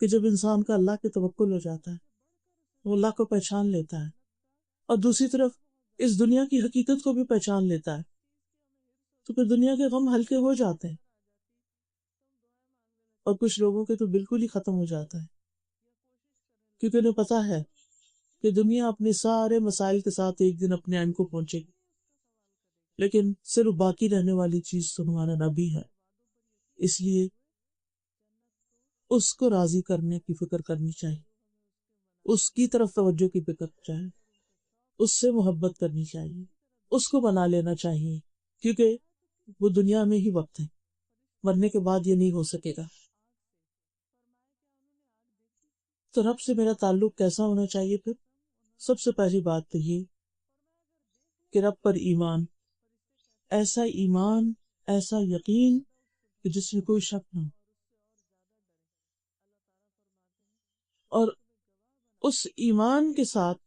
کہ جب انسان کا اللہ پہ توکل ہو جاتا ہے، وہ اللہ کو پہچان لیتا ہے، اور دوسری طرف اس دنیا کی حقیقت کو بھی پہچان لیتا ہے، تو پھر دنیا کے غم ہلکے ہو جاتے ہیں، اور کچھ لوگوں کے تو بالکل ہی ختم ہو جاتا ہے، کیونکہ انہیں پتا ہے کہ دنیا اپنے سارے مسائل کے ساتھ ایک دن اپنے اینڈ کو پہنچے گی، لیکن صرف باقی رہنے والی چیز تو ہمارا نبی ہے. اس لیے اس کو راضی کرنے کی فکر کرنی چاہیے، اس کی طرف توجہ کی فکر چاہیے، اس سے محبت کرنی چاہیے، اس کو بنا لینا چاہیے، کیونکہ وہ دنیا میں ہی وقت ہے، مرنے کے بعد یہ نہیں ہو سکے گا. تو رب سے میرا تعلق کیسا ہونا چاہیے؟ پھر سب سے پہلی بات تو یہ کہ رب پر ایمان، ایسا یقین کہ جس میں کوئی شک نہ ہو، اور اس ایمان کے ساتھ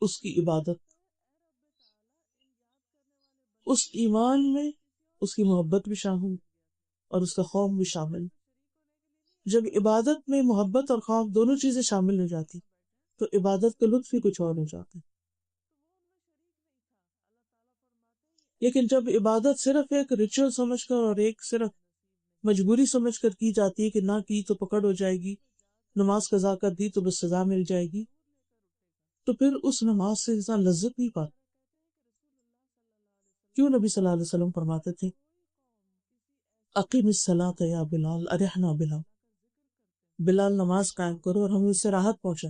اس کی عبادت، اس ایمان میں اس کی محبت بھی شامل اور اس کا خوف بھی شامل. جب عبادت میں محبت اور خوف دونوں چیزیں شامل ہو جاتی تو عبادت کا لطف ہی کچھ اور ہو جاتا ہے. لیکن جب عبادت صرف ایک ریچول سمجھ کر اور ایک صرف مجبوری سمجھ کر کی جاتی ہے کہ نہ کی تو پکڑ ہو جائے گی، نماز قضا کر دی تو بس سزا مل جائے گی، تو پھر اس نماز سے انسان لذت نہیں پاتا. کیوں نبی صلی اللہ علیہ وسلم فرماتے تھے اقیم الصلاۃ یا بلال ارحنا بلال، بلال نماز قائم کرو اور ہمیں اس سے راحت پہنچا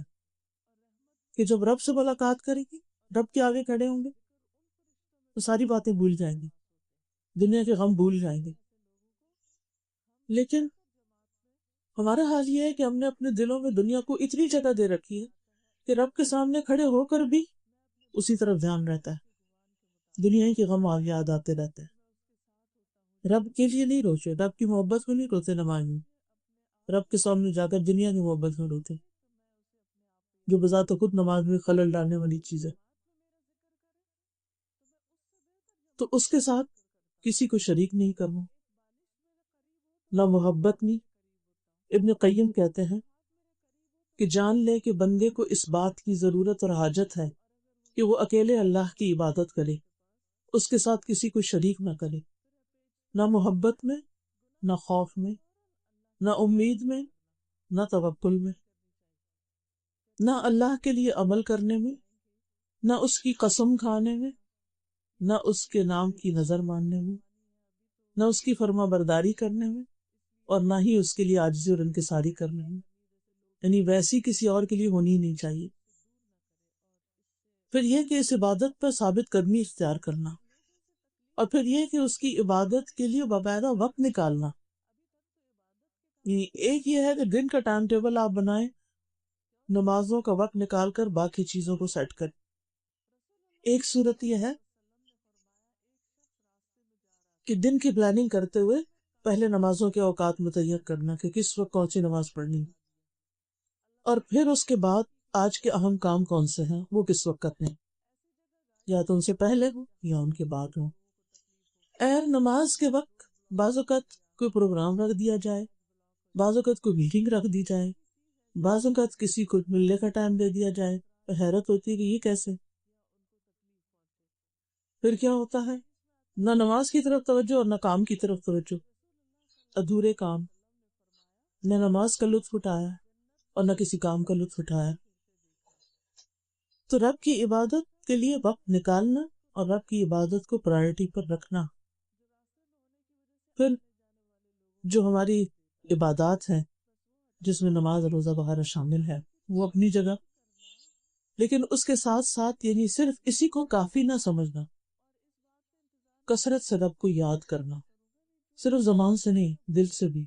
کہ جب رب سے ملاقات کرے گی، رب کے آگے کھڑے ہوں گے تو ساری باتیں بھول جائیں گے، دنیا کے غم بھول جائیں گے. لیکن ہمارا حال یہ ہے کہ ہم نے اپنے دلوں میں دنیا کو اتنی جگہ دے رکھی ہے کہ رب کے سامنے کھڑے ہو کر بھی اسی طرف دھیان رہتا ہے، دنیا ہی کے غم آگے یاد آتے رہتے ہیں. رب کے لیے نہیں روتے، رب کی محبت میں نہیں روتے نماز میں، رب کے سامنے جا کر دنیا کی محبت میں روتے، جو بذات خود نماز میں خلل ڈالنے والی چیز ہے. تو اس کے ساتھ کسی کو شریک نہیں کرنا، نہ محبت نہیں. ابن قیم کہتے ہیں کہ جان لے کہ بندے کو اس بات کی ضرورت اور حاجت ہے کہ وہ اکیلے اللہ کی عبادت کرے، اس کے ساتھ کسی کو شریک نہ کرے، نہ محبت میں، نہ خوف میں، نہ امید میں، نہ توکل میں، نہ اللہ کے لیے عمل کرنے میں، نہ اس کی قسم کھانے میں، نہ اس کے نام کی نظر ماننے میں، نہ اس کی فرما برداری کرنے میں، اور نہ ہی اس کے لیے عاجزی اور انکساری کرنے میں. یعنی ویسی کسی اور کے لیے ہونی ہی نہیں چاہیے. پھر یہ کہ اس عبادت پر ثابت قدمی اختیار کرنا، اور پھر یہ کہ اس کی عبادت کے لیے باقاعدہ وقت نکالنا. یعنی ایک یہ ہے کہ دن کا ٹائم ٹیبل آپ بنائیں، نمازوں کا وقت نکال کر باقی چیزوں کو سیٹ کریں. ایک صورت یہ ہے کہ دن کی پلاننگ کرتے ہوئے پہلے نمازوں کے اوقات متعین کرنا کہ کس وقت کون سی نماز پڑھنی، اور پھر اس کے بعد آج کے اہم کام کون سے ہیں وہ کس وقت کرنے، یا تو ان سے پہلے ہو یا ان کے بعد ہو. اگر نماز کے وقت بعض اوقات کوئی پروگرام رکھ دیا جائے، بعض اوقات کوئی میٹنگ رکھ دی جائے، بعض اوقات کسی کو ملنے کا ٹائم دے دیا جائے، تو حیرت ہوتی ہے کہ یہ کیسے. پھر کیا ہوتا ہے، نہ نماز کی طرف توجہ اور نہ کام کی طرف توجہ، ادھورے کام، نہ نماز کا لطف اٹھایا اور نہ کسی کام کا لطف اٹھایا. تو رب کی عبادت کے لیے وقت نکالنا اور رب کی عبادت کو پرائرٹی پر رکھنا. پھر جو ہماری عبادات ہیں جس میں نماز روزہ وغیرہ شامل ہے وہ اپنی جگہ، لیکن اس کے ساتھ ساتھ یعنی صرف اسی کو کافی نہ سمجھنا، کثرت سے رب کو یاد کرنا، صرف زبان سے نہیں دل سے بھی،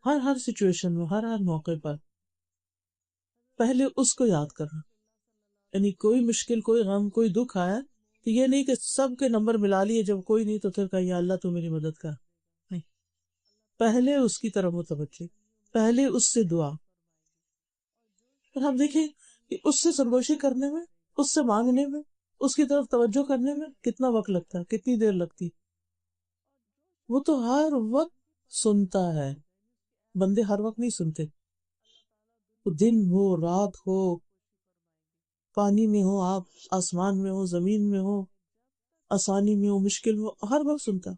ہر سچویشن میں، ہر موقع پر پہلے اس کو یاد کرنا. یعنی کوئی مشکل، کوئی غم، کوئی دکھ آیا تو یہ نہیں کہ سب کے نمبر ملا لیے، جب کوئی نہیں تو پھر کہا یا اللہ تو میری مدد کر. نہیں، پہلے اس کی طرف متوجہ، پہلے اس سے دعا. اور آپ دیکھیں کہ اس سے سرگوشی کرنے میں، اس سے مانگنے میں، اس کی طرف توجہ کرنے میں کتنا وقت لگتا ہے، کتنی دیر لگتی. وہ تو ہر وقت سنتا ہے. بندے ہر وقت نہیں سنتے. وہ دن ہو، رات ہو، پانی میں ہو، آپ آسمان میں ہو، زمین میں ہو، آسانی میں ہو، مشکل میں ہو، ہر وقت سنتا.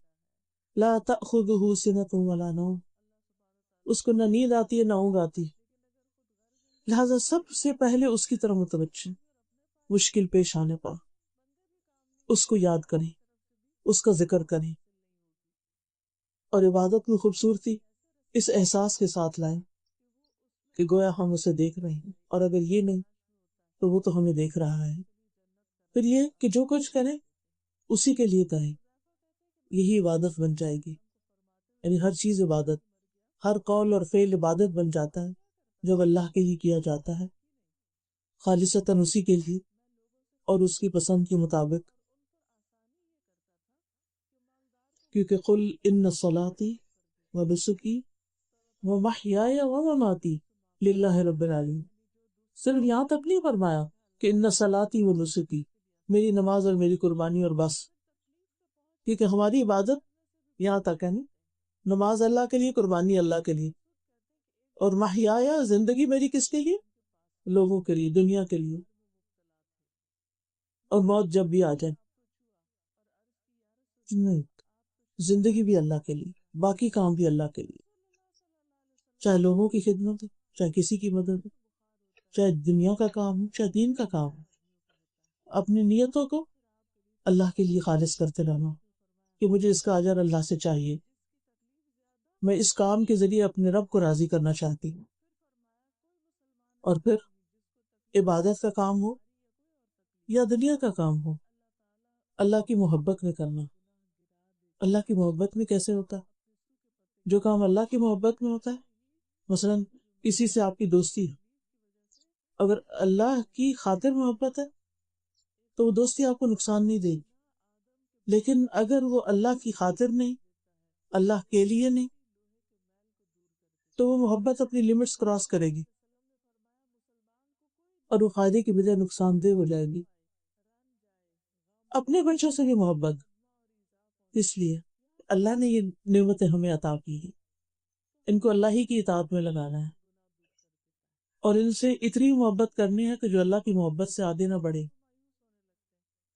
لا تأخذہ سنۃ ولا نوم، اس کو نہ نیند آتی ہے نہ اونگ آتی. لہذا سب سے پہلے اس کی طرف متوجہ، مشکل پیش آنے پر اس کو یاد کریں، اس کا ذکر کریں، اور عبادت میں خوبصورتی اس احساس کے ساتھ لائیں کہ گویا ہم اسے دیکھ رہے ہیں، اور اگر یہ نہیں تو وہ تو ہمیں دیکھ رہا ہے. پھر یہ کہ جو کچھ کریں اسی کے لیے کریں، یہی عبادت بن جائے گی. یعنی ہر چیز عبادت، ہر قول اور فعل عبادت بن جاتا ہے جب اللہ کے لیے کیا جاتا ہے، خالصتاً اسی کے لیے اور اس کی پسند کے مطابق. کیونکہ قل ان صلاتي ونسکی ومحیای ومماتی للہ رب العالمین، صرف یہاں تک نہیں فرمایا کہ ان صلاتی ونسکی، میری نماز اور میری قربانی اور بس. کیونکہ ہماری عبادت یہاں تک ہے نا، نماز اللہ کے لیے، قربانی اللہ کے لیے، اور محیایا زندگی میری کس کے لیے؟ لوگوں کے لیے، دنیا کے لیے، اور موت جب بھی آ جائے نہیں، زندگی بھی اللہ کے لیے، باقی کام بھی اللہ کے لیے، چاہے لوگوں کی خدمت ہو، چاہے کسی کی مدد ہو، چاہے دنیا کا کام ہو، چاہے دین کا کام ہو. اپنی نیتوں کو اللہ کے لیے خالص کرتے رہنا کہ مجھے اس کا اجر اللہ سے چاہیے، میں اس کام کے ذریعے اپنے رب کو راضی کرنا چاہتی ہوں. اور پھر عبادت کا کام ہو یا دنیا کا کام ہو، اللہ کی محبت میں کرنا. اللہ کی محبت میں کیسے ہوتا ہے؟ جو کام اللہ کی محبت میں ہوتا ہے، مثلا کسی سے آپ کی دوستی ہے، اگر اللہ کی خاطر محبت ہے تو وہ دوستی آپ کو نقصان نہیں دے گی. لیکن اگر وہ اللہ کی خاطر نہیں، اللہ کے لیے نہیں، تو وہ محبت اپنی لمٹس کراس کرے گی اور وہ فائدے کی بجائے نقصان دہ ہو جائے گی. اپنے بچوں سے بھی محبت، اس لیے اللہ نے یہ نعمتیں ہمیں عطا کی ہیں، ان کو اللہ ہی کی اطاعت میں لگانا ہے، اور ان سے اتنی محبت کرنی ہے کہ جو اللہ کی محبت سے آگے نہ بڑھے.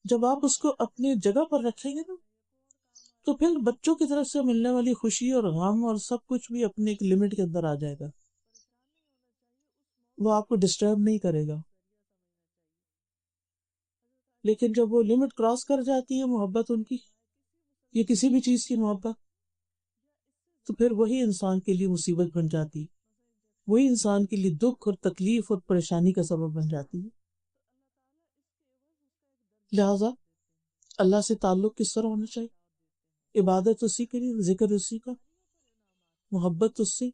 جب آپ اس کو اپنی جگہ پر رکھیں گے نا، تو پھر بچوں کی طرف سے ملنے والی خوشی اور غم اور سب کچھ بھی اپنے ایک لمٹ کے اندر آ جائے گا، وہ آپ کو ڈسٹرب نہیں کرے گا. لیکن جب وہ لمٹ کراس کر جاتی ہے محبت ان کی، یہ کسی بھی چیز کی محبت، تو پھر وہی انسان کے لیے مصیبت بن جاتی، وہی انسان کے لیے دکھ اور تکلیف اور پریشانی کا سبب بن جاتی ہے. لہذا اللہ سے تعلق کس طرح ہونا چاہیے؟ عبادت اسی کے لیے، ذکر اسی کا، محبت اس سے،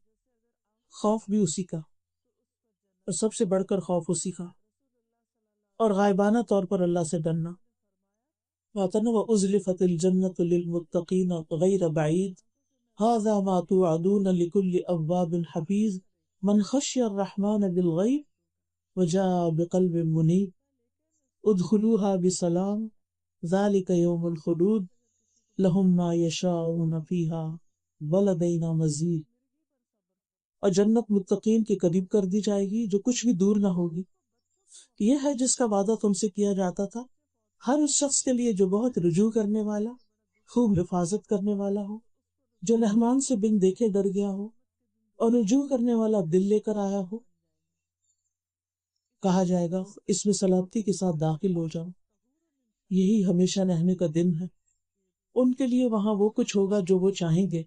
خوف بھی اسی کا، اور سب سے بڑھ کر خوف اسی کا، اور غائبانہ طور پر اللہ سے ڈرنا. وَأُزْلِفَتِ الْجَنَّةُ لِلْمُتَّقِينَ غَيْرَ بَعِيدٍ هَذَا مَا تُوعَدُونَ لِكُلِّ أَوَّابٍ حَفِيظٍ مَنْ خَشِيَ الرَّحْمَنَ بِالْغَيْبِ وَجَاءَ بِقَلْبٍ مُنِيبٍ ادْخُلُوهَا بِسَلَامٍ ذَلِكَ يَوْمُ الْخُلُودِ لَهُم مَّا يَشَاءُونَ فِيهَا وَلَدَيْنَا مَزِيدٌ. اور جنت متقین کے قریب کر دی جائے گی جو کچھ بھی دور نہ ہوگی. یہ ہے جس کا وعدہ تم سے کیا جاتا تھا ہر اس شخص کے لیے جو بہت رجوع کرنے والا، خوب حفاظت کرنے والا ہو، جو رحمان سے بن دیکھے ڈر گیا ہو، اور رجوع کرنے والا دل لے کر آیا ہو. کہا جائے گا اس میں سلامتی کے ساتھ داخل ہو جاؤ، یہی ہمیشہ رہنے کا دن ہے. ان کے لیے وہاں وہ کچھ ہوگا جو وہ چاہیں گے،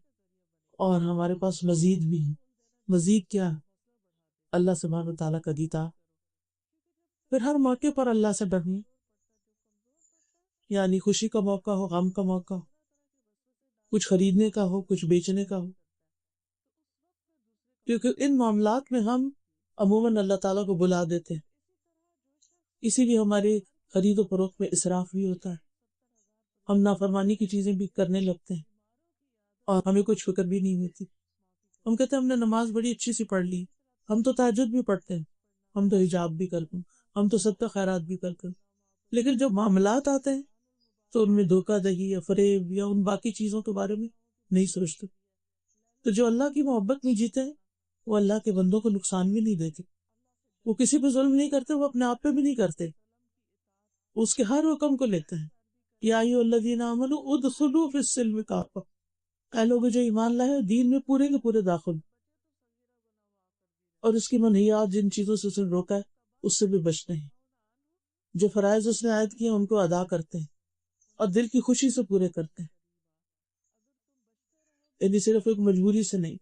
اور ہمارے پاس مزید بھی ہے. مزید کیا؟ اللہ سبحانہ وتعالیٰ کا دیتا. پھر ہر موقع پر اللہ سے ڈرنی، یعنی خوشی کا موقع ہو، غم کا موقع ہو، کچھ خریدنے کا ہو، کچھ بیچنے کا ہو، کیونکہ ان معاملات میں ہم عموماً اللہ تعالیٰ کو بلا دیتے ہیں. اسی لیے ہمارے خرید و فروخت میں اسراف بھی ہوتا ہے، ہم نافرمانی کی چیزیں بھی کرنے لگتے ہیں اور ہمیں کچھ فکر بھی نہیں ہوتی. ہم کہتے ہیں ہم نے نماز بڑی اچھی سی پڑھ لی، ہم تو تہجد بھی پڑھتے ہیں، ہم تو حجاب بھی کرتے ہیں، ہم تو صدقہ خیرات بھی کرتے ہیں، لیکن جب معاملات آتے ہیں تو ان میں دھوکہ دہی یا فریب یا ان باقی چیزوں کے بارے میں نہیں سوچتے. تو جو اللہ کی محبت میں جیتے ہیں وہ اللہ کے بندوں کو نقصان بھی نہیں دیتے، وہ کسی پہ ظلم نہیں کرتے، وہ اپنے آپ پہ بھی نہیں کرتے، وہ اس کے ہر حکم کو لیتے ہیں. یا ایھا الذین آمنوا ادخلوا فی السلم کافہ، اے لوگ جو ایمان لائے دین میں پورے کے پورے داخل، اور اس کی منہیات جن چیزوں سے اس نے روکا ہے اس سے بھی بچتے ہیں، جو فرائض اس نے عائد کیے ان کو ادا کرتے ہیں اور دل کی خوشی سے پورے کرتے ہیں، یعنی صرف ایک مجبوری سے نہیں،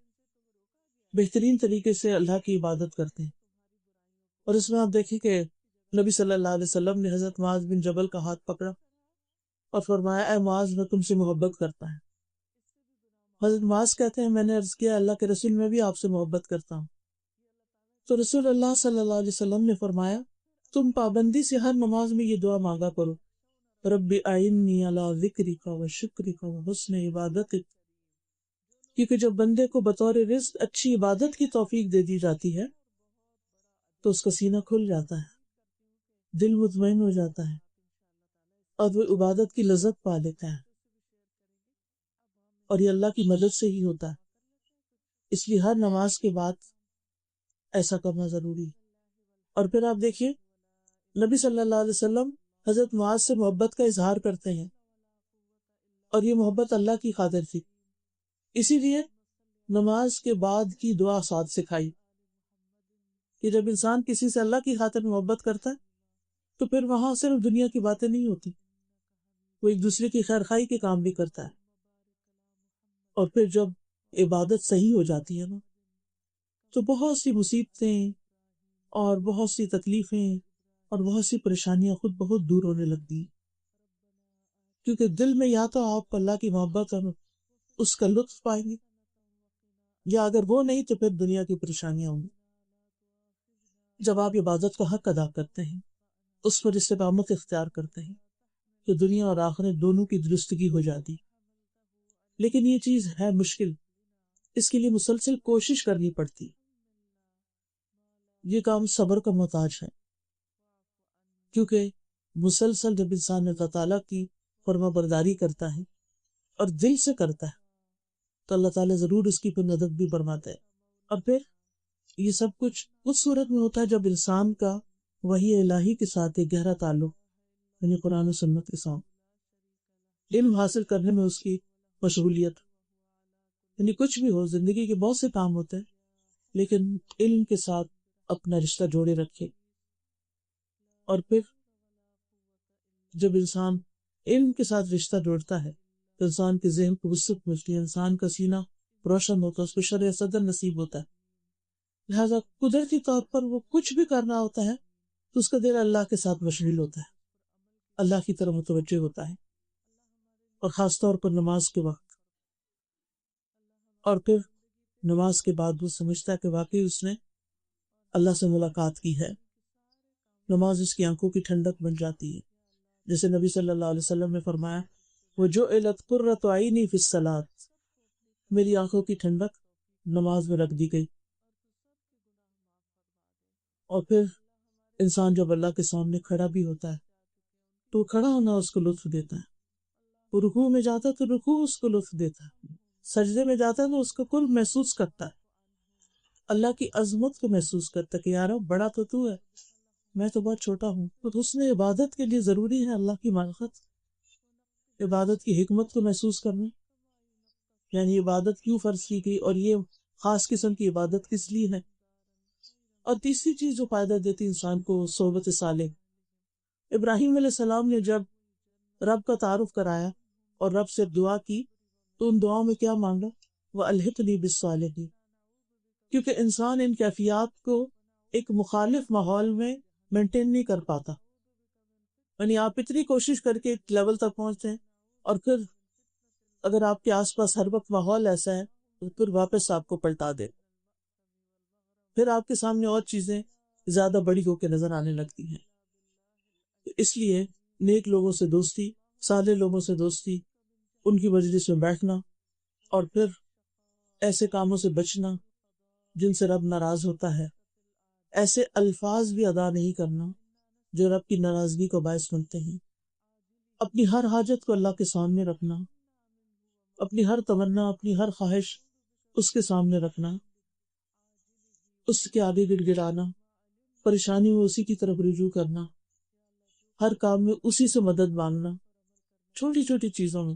بہترین طریقے سے اللہ کی عبادت کرتے ہیں. اور اس میں آپ دیکھیں کہ نبی صلی اللہ علیہ وسلم نے حضرت معاذ بن جبل کا ہاتھ پکڑا اور فرمایا اے معاذ میں تم سے محبت کرتا ہوں. حضرت معاذ کہتے ہیں میں نے عرض کیا اللہ کے رسول میں بھی آپ سے محبت کرتا ہوں. تو رسول اللہ صلی اللہ علیہ وسلم نے فرمایا تم پابندی سے ہر نماز میں یہ دعا مانگا کرو، رب اعنی علی ذکرک و شکرک و حسن عبادتک، کیونکہ جب بندے کو بطور رزق اچھی عبادت کی توفیق دے دی جاتی ہے تو اس کا سینہ کھل جاتا ہے، دل مطمئن ہو جاتا ہے اور وہ عبادت کی لذت پا لیتا ہے، اور یہ اللہ کی مدد سے ہی ہوتا ہے. اس لیے ہر نماز کے بعد ایسا کرنا ضروری ہے. اور پھر آپ دیکھیے نبی صلی اللہ علیہ وسلم حضرت معاذ سے محبت کا اظہار کرتے ہیں، اور یہ محبت اللہ کی خاطر تھی، اسی لیے نماز کے بعد کی دعا ساتھ سکھائی کہ جب انسان کسی سے اللہ کی خاطر محبت کرتا ہے تو پھر وہاں صرف دنیا کی باتیں نہیں ہوتی، وہ ایک دوسرے کی خیر خواہی کے کام بھی کرتا ہے. اور پھر جب عبادت صحیح ہو جاتی ہے نا تو بہت سی مصیبتیں اور بہت سی تکلیفیں اور بہت سی پریشانیاں خود بہت دور ہونے لگتی ہیں، کیونکہ دل میں یا تو آپ اللہ کی محبت اور اس کا لطف پائیں گے، یا اگر وہ نہیں تو پھر دنیا کی پریشانیاں ہوں گی. جب آپ عبادت کا حق ادا کرتے ہیں، اس پر استقامت اختیار کرتے ہیں، تو دنیا اور آخرت دونوں کی درستگی ہو جاتی. لیکن یہ چیز ہے مشکل، اس کے لیے مسلسل کوشش کرنی پڑتی، یہ کام صبر کا محتاج ہے، کیونکہ مسلسل جب انسان اللہ تعالیٰ کی فرما برداری کرتا ہے اور دل سے کرتا ہے تو اللہ تعالیٰ ضرور اس کی پھر مدد بھی فرماتا ہے. اور پھر یہ سب کچھ اس صورت میں ہوتا ہے جب انسان کا وحی الہی کے ساتھ ایک گہرا تعلق، یعنی قرآن و سنت کے ساتھ علم حاصل کرنے میں اس کی مشغولیت، یعنی کچھ بھی ہو، زندگی کے بہت سے کام ہوتے ہیں لیکن علم کے ساتھ اپنا رشتہ جوڑے رکھے. اور پھر جب انسان علم کے ساتھ رشتہ جوڑتا ہے تو انسان کے ذہن کو وسعت ملتی ہے، انسان کا سینہ روشن ہوتا ہے، اس کو شرع صدر نصیب ہوتا ہے. لہذا قدرتی طور پر وہ کچھ بھی کرنا ہوتا ہے تو اس کا دل اللہ کے ساتھ مشغول ہوتا ہے، اللہ کی طرف متوجہ ہوتا ہے، اور خاص طور پر نماز کے وقت. اور پھر نماز کے بعد وہ سمجھتا ہے کہ واقعی اس نے اللہ سے ملاقات کی ہے. نماز اس کی آنکھوں کی ٹھنڈک بن جاتی ہے، جیسے نبی صلی اللہ علیہ وسلم نے فرمایا وَجُعِلَتْ قُرَّةُ عَيْنِي فِي الصَّلَاةِ، میری آنکھوں کی ٹھنڈک نماز میں رکھ دی گئی. اور پھر انسان جب اللہ کے سامنے کھڑا بھی ہوتا ہے تو کھڑا ہونا اس کو لطف دیتا ہے، وہ رکوع میں جاتا ہے تو رکوع اس کو لطف دیتا ہے، سجدے میں جاتا ہے تو اس کو کل محسوس کرتا ہے، اللہ کی عظمت کو محسوس کرتا ہے کہ یار بڑا تو ہے، میں تو بہت چھوٹا ہوں. تو حسن عبادت کے لیے ضروری ہے اللہ کی معرفت، عبادت کی حکمت کو محسوس کرنا، یعنی عبادت کیوں فرض کی گئی اور یہ خاص قسم کی عبادت کس لیے ہے. اور تیسری چیز جو فائدہ دیتی انسان کو صحبت صالح. ابراہیم علیہ السلام نے جب رب کا تعارف کرایا اور رب سے دعا کی تو ان دعاؤں میں کیا مانگا؟ وَأَلْحِقْنِي بِالصَّالِحِينَ، کیونکہ انسان ان کیفیات کو ایک مخالف ماحول میں مینٹین نہیں کر پاتا. یعنی آپ اتنی کوشش کر کے ایک لیول تک پہنچتے ہیں اور پھر اگر آپ کے آس پاس ہر وقت ماحول ایسا ہے تو پھر واپس آپ کو پلٹا دے، پھر آپ کے سامنے اور چیزیں زیادہ بڑی ہو کے نظر آنے لگتی ہیں. اس لیے نیک لوگوں سے دوستی، صالح لوگوں سے دوستی، ان کی مجلس میں بیٹھنا، اور پھر ایسے کاموں سے بچنا جن سے رب ناراض ہوتا ہے، ایسے الفاظ بھی ادا نہیں کرنا جو رب کی ناراضگی کو باعث بنتے ہیں، اپنی ہر حاجت کو اللہ کے سامنے رکھنا، اپنی ہر تمنا، اپنی ہر خواہش اس کے سامنے رکھنا، اس کے آگے گڑ گڑانا، پریشانی میں اسی کی طرف رجوع کرنا، ہر کام میں اسی سے مدد مانگنا، چھوٹی چھوٹی چیزوں میں۔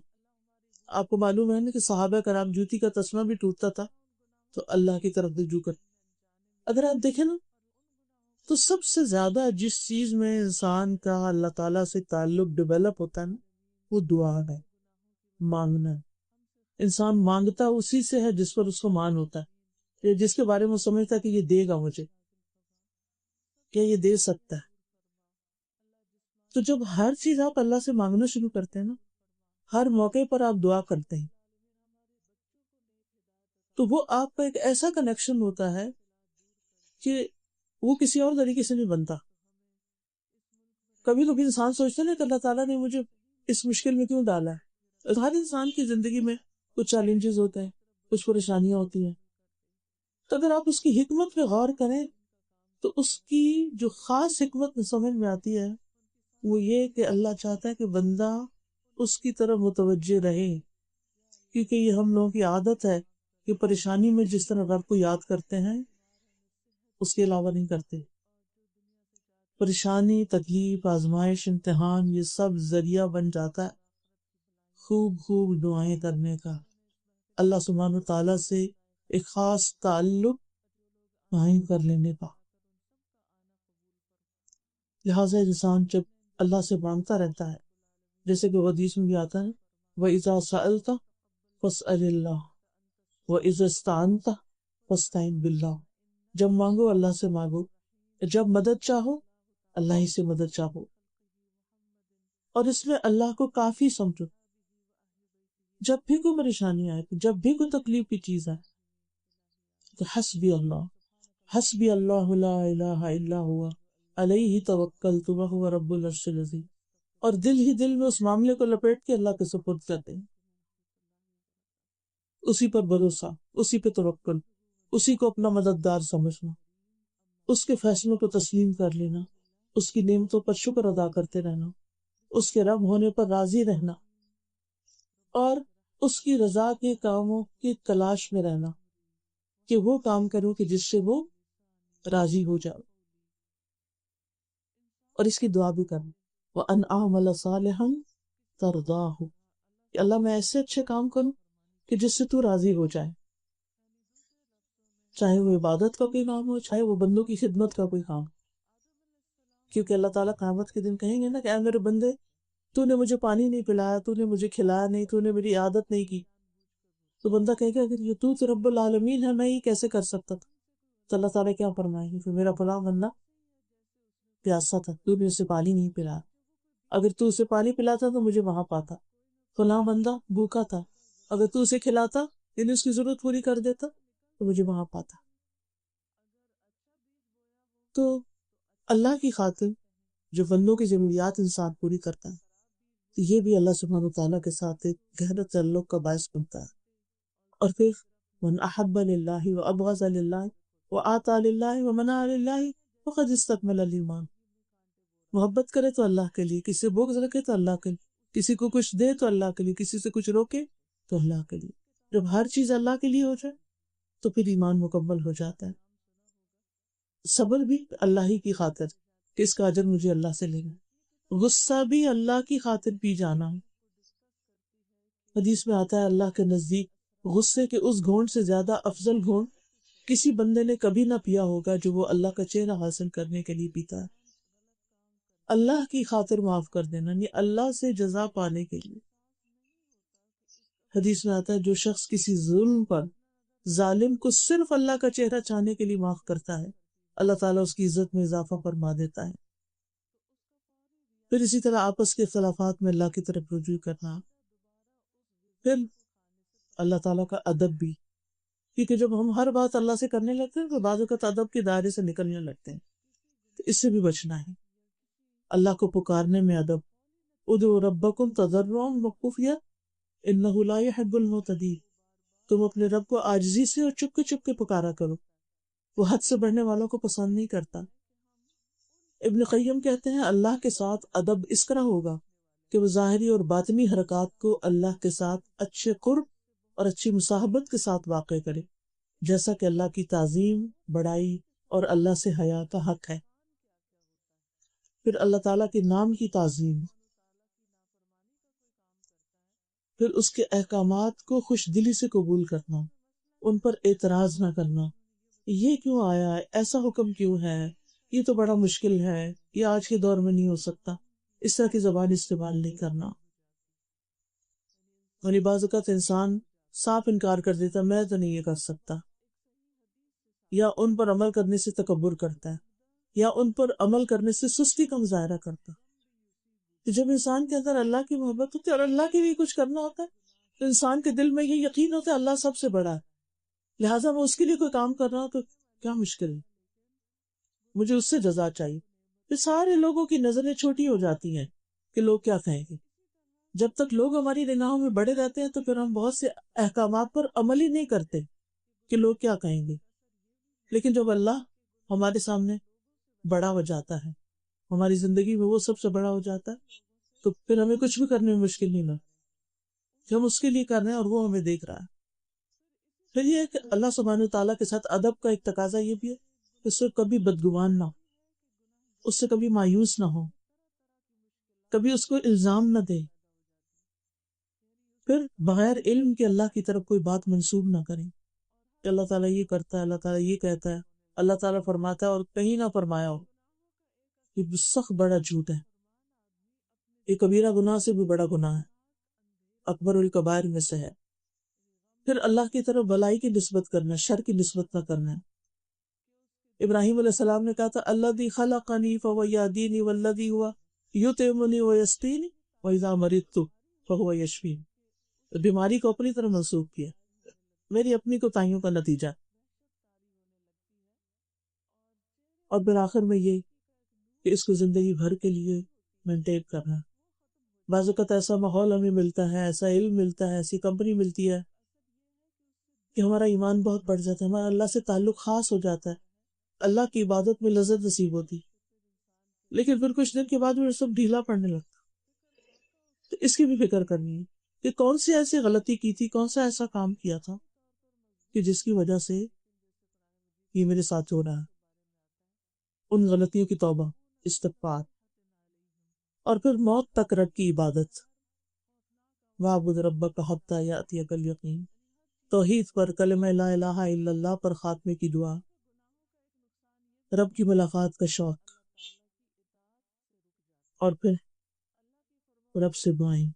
آپ کو معلوم ہے نا کہ صحابہ کرام جوتی کا تسمہ بھی ٹوٹتا تھا تو اللہ کی طرف رجوع کر۔ اگر آپ دیکھیں نا تو سب سے زیادہ جس چیز میں انسان کا اللہ تعالیٰ سے تعلق ڈیولپ ہوتا ہے نا، وہ دعا ہے، مانگنا ہے۔ انسان مانگتا اسی سے ہے جس پر اس کو مان ہوتا ہے، یا جس کے بارے میں وہ سمجھتا ہے کہ یہ دے گا مجھے، کیا یہ دے سکتا ہے۔ تو جب ہر چیز آپ اللہ سے مانگنا شروع کرتے ہیں نا، ہر موقع پر آپ دعا کرتے ہیں، تو وہ آپ کا ایک ایسا کنیکشن ہوتا ہے کہ وہ کسی اور طریقے سے نہیں بنتا۔ کبھی کبھی انسان سوچتا ہے نا کہ اللہ تعالیٰ نے مجھے اس مشکل میں کیوں ڈالا ہے۔ ہر انسان کی زندگی میں کچھ چیلنجز ہوتے ہیں، کچھ پریشانیاں ہوتی ہیں، تو اگر آپ اس کی حکمت پہ غور کریں تو اس کی جو خاص حکمت سمجھ میں آتی ہے وہ یہ کہ اللہ چاہتا ہے کہ بندہ اس کی طرف متوجہ رہے، کیونکہ یہ ہم لوگوں کی عادت ہے کہ پریشانی میں جس طرح رب کو یاد کرتے ہیں اس کے علاوہ نہیں کرتے۔ پریشانی، تکلیف، آزمائش، امتحان، یہ سب ذریعہ بن جاتا ہے خوب خوب دعائیں کرنے کا، اللہ سبحانہ و تعالیٰ سے ایک خاص تعلق قائم کر لینے کا۔ لہٰذا انسان جب اللہ سے مانگتا رہتا ہے، جیسے کہ حدیث میں بھی آتا ہے وَإِذَا سَأَلْتَ فَاسْأَلِ اللَّهَ وَإِذَا اسْتَعَنْتَ فَاسْتَعِنْ بِاللَّهِ، جب مانگو اللہ سے مانگو، جب مدد چاہو اللہ ہی سے مدد چاہو، اور اس میں اللہ کو کافی سمجھو۔ جب بھی کوئی پریشانی آئے، جب بھی کوئی تکلیف کی چیز آئے تو حسبی اللہ، حسبی اللہ لا الہ الا ہوا علیہ توکلت وہو رب العرش العظیم، اور دل ہی دل میں اس معاملے کو لپیٹ کے اللہ کے سپرد کر دیں، اسی پر بھروسہ، اسی پہ توکل، اسی کو اپنا مددگار سمجھنا، اس کے فیصلوں کو تسلیم کر لینا، اس کی نعمتوں پر شکر ادا کرتے رہنا، اس کے رب ہونے پر راضی رہنا، اور اس کی رضا کے کاموں کی تلاش میں رہنا کہ وہ کام کروں کہ جس سے وہ راضی ہو جائے، اور اس کی دعا بھی کرنا وَأَنْ أَعْمَلَ صَالِحًا تَرْضَاهُ، کہ اللہ میں ایسے اچھے کام کروں کہ جس سے تو راضی ہو جائے، چاہے وہ عبادت کا کوئی کام ہو، چاہے وہ بندوں کی خدمت کا کوئی کام، کیونکہ اللہ تعالیٰ قیامت کے دن کہیں گے نا کہ اے میرے بندے، تو نے مجھے پانی نہیں پلایا، تو نے مجھے کھلایا نہیں، تو نے میری عادت نہیں کی، تو بندہ کہے گا کہ یہ تو رب العالمین ہے، میں یہ کیسے کر سکتا تھا؟ تو اللہ تعالیٰ کیا فرمائیں گے کہ میرا فلاں بندہ پیاسا تھا، تو نے اسے پانی نہیں پلایا، اگر تو اسے پانی پلاتا تو مجھے وہاں پاتا۔ فلاں بندہ بھوکا تھا، اگر تو اسے کھلاتا یعنی اس کی ضرورت پوری کر دیتا تو مجھے وہاں پاتا۔ تو اللہ کی خاطر جو بندوں کی ضروریات انسان پوری کرتا ہے تو یہ بھی اللہ سبحانہ وتعالیٰ کے ساتھ ایک گہرا تعلق کا باعث بنتا ہے۔ اور پھر من احب للہ وابغض للہ وآطا للہ ومنع للہ فقد استکمل الایمان، محبت کرے تو اللہ کے لیے، کسی سے بغض رکھے تو اللہ کے لیے، کسی کو کچھ دے تو اللہ کے لیے، کسی سے کچھ روکے تو اللہ کے لیے، جب ہر چیز اللہ کے لیے ہو جائے تو پھر ایمان مکمل ہو جاتا ہے۔ صبر بھی اللہ ہی کی خاطر کہ اس کا اجر مجھے اللہ سے لینا، غصہ بھی اللہ کی خاطر پی جانا۔ حدیث میں آتا ہے اللہ کے نزدیک غصے کے اس گھونٹ سے زیادہ افضل گھونٹ کسی بندے نے کبھی نہ پیا ہوگا جو وہ اللہ کا چہرہ حاصل کرنے کے لیے پیتا ہے۔ اللہ کی خاطر معاف کر دینا یعنی اللہ سے جزا پانے کے لیے۔ حدیث میں آتا ہے جو شخص کسی ظلم پر ظالم کو صرف اللہ کا چہرہ چاہنے کے لیے معاف کرتا ہے، اللہ تعالیٰ اس کی عزت میں اضافہ فرما دیتا ہے۔ پھر اسی طرح آپس کے اختلافات میں اللہ کی طرف رجوع کرنا، پھر اللہ تعالیٰ کا ادب بھی، کیونکہ جب ہم ہر بات اللہ سے کرنے لگتے ہیں تو بعض اوقات ادب کے دائرے سے نکلنے لگتے ہیں، تو اس سے بھی بچنا ہے۔ اللہ کو پکارنے میں ادب، ادعوا ربکم تضرعا وخفیا انہ لا يحب المعتدین، تم اپنے رب کو عاجزی سے اور چپ کے پکارا کرو، وہ حد سے بڑھنے والوں کو پسند نہیں کرتا۔ ابن قیم کہتے ہیں اللہ کے ساتھ ادب اس طرح ہوگا کہ وہ ظاہری اور باطنی حرکات کو اللہ کے ساتھ اچھے قرب اور اچھی مصاحبت کے ساتھ واقع کرے، جیسا کہ اللہ کی تعظیم، بڑائی اور اللہ سے حیا کا حق ہے۔ پھر اللہ تعالیٰ کے نام کی تعظیم، پھر اس کے احکامات کو خوش دلی سے قبول کرنا، ان پر اعتراض نہ کرنا، یہ کیوں آیا ہے، ایسا حکم کیوں ہے، یہ تو بڑا مشکل ہے، یہ آج کے دور میں نہیں ہو سکتا، اس طرح کی زبان استعمال نہیں کرنا۔ یعنی بعض اوقات انسان صاف انکار کر دیتا، میں تو نہیں یہ کر سکتا، یا ان پر عمل کرنے سے تکبر کرتا ہے، یا ان پر عمل کرنے سے سستی کا مظاہرہ کرتا۔ کہ جب انسان کے اندر اللہ کی محبت ہوتی ہے اور اللہ کے لیے کچھ کرنا ہوتا ہے تو انسان کے دل میں یہ یقین ہوتا ہے اللہ سب سے بڑا ہے، لہٰذا میں اس کے لیے کوئی کام کر رہا ہوں تو کیا مشکل ہے، مجھے اس سے جزا چاہیے۔ پھر سارے لوگوں کی نظریں چھوٹی ہو جاتی ہیں کہ لوگ کیا کہیں گے۔ جب تک لوگ ہماری نگاہوں میں بڑے رہتے ہیں تو پھر ہم بہت سے احکامات پر عمل ہی نہیں کرتے کہ لوگ کیا کہیں گے، لیکن جب اللہ ہمارے سامنے بڑا ہو جاتا ہے، ہماری زندگی میں وہ سب سے بڑا ہو جاتا ہے، تو پھر ہمیں کچھ بھی کرنے میں مشکل نہیں لگتا کہ ہم اس کے لیے کر رہے ہیں اور وہ ہمیں دیکھ رہا ہے۔ پھر یہ ہے کہ اللہ سبحانہ وتعالیٰ کے ساتھ ادب کا ایک تقاضا یہ بھی ہے کہ اس سے کبھی بدگمان نہ ہو، اس سے کبھی مایوس نہ ہو، کبھی اس کو الزام نہ دے، پھر بغیر علم کے اللہ کی طرف کوئی بات منسوب نہ کریں کہ اللہ تعالیٰ یہ کرتا ہے، اللہ تعالیٰ یہ کہتا ہے، اللہ تعالیٰ فرماتا ہے اور کہیں نہ فرمایا ہو۔ یہ سخت بڑا جھوٹ ہے، یہ کبیرہ گناہ سے بھی بڑا گناہ ہے، اکبر الکبائر میں سے ہے۔ پھر اللہ کی طرف بھلائی کی نسبت کرنا، شر کی نسبت نہ کرنا۔ ابراہیم علیہ السلام نے کہا تھا الذی خلقنی فہو یہدینی والذی ہوا یطعمنی ویسقینی واذا مرضت فہو یشفین۔ بیماری کو اپنی طرف منسوب کیا، میری اپنی کوتاہیوں کا نتیجہ۔ اور پھر آخر میں یہ کہ اس کو زندگی بھر کے لیے مینٹین کرنا۔ بعض اوقات ایسا ماحول ہمیں ملتا ہے، ایسا علم ملتا ہے، ایسی کمپنی ملتی ہے کہ ہمارا ایمان بہت بڑھ جاتا ہے، ہمارا اللہ سے تعلق خاص ہو جاتا ہے، اللہ کی عبادت میں لذت نصیب ہوتی، لیکن پھر کچھ دن کے بعد وہ سب ڈھیلا پڑنے لگتا۔ تو اس کی بھی فکر کرنی ہے کہ کون سی ایسی غلطی کی تھی، کون سا ایسا کام کیا تھا کہ جس کی وجہ سے یہ میرے ساتھ ہو رہا ہے۔ ان غلطیوں کی توبہ، استغفار، اور پھر موت تک رب کی عبادت۔ وَاعْبُدْ رَبَّكَ حَتَّىٰ يَأْتِيَكَ الْيَقِينُ، توحید پر، کلمہ لا الہ الا اللہ پر خاتمے کی دعا، رب کی ملاقات کا شوق، اور پھر رب سے دعائیں،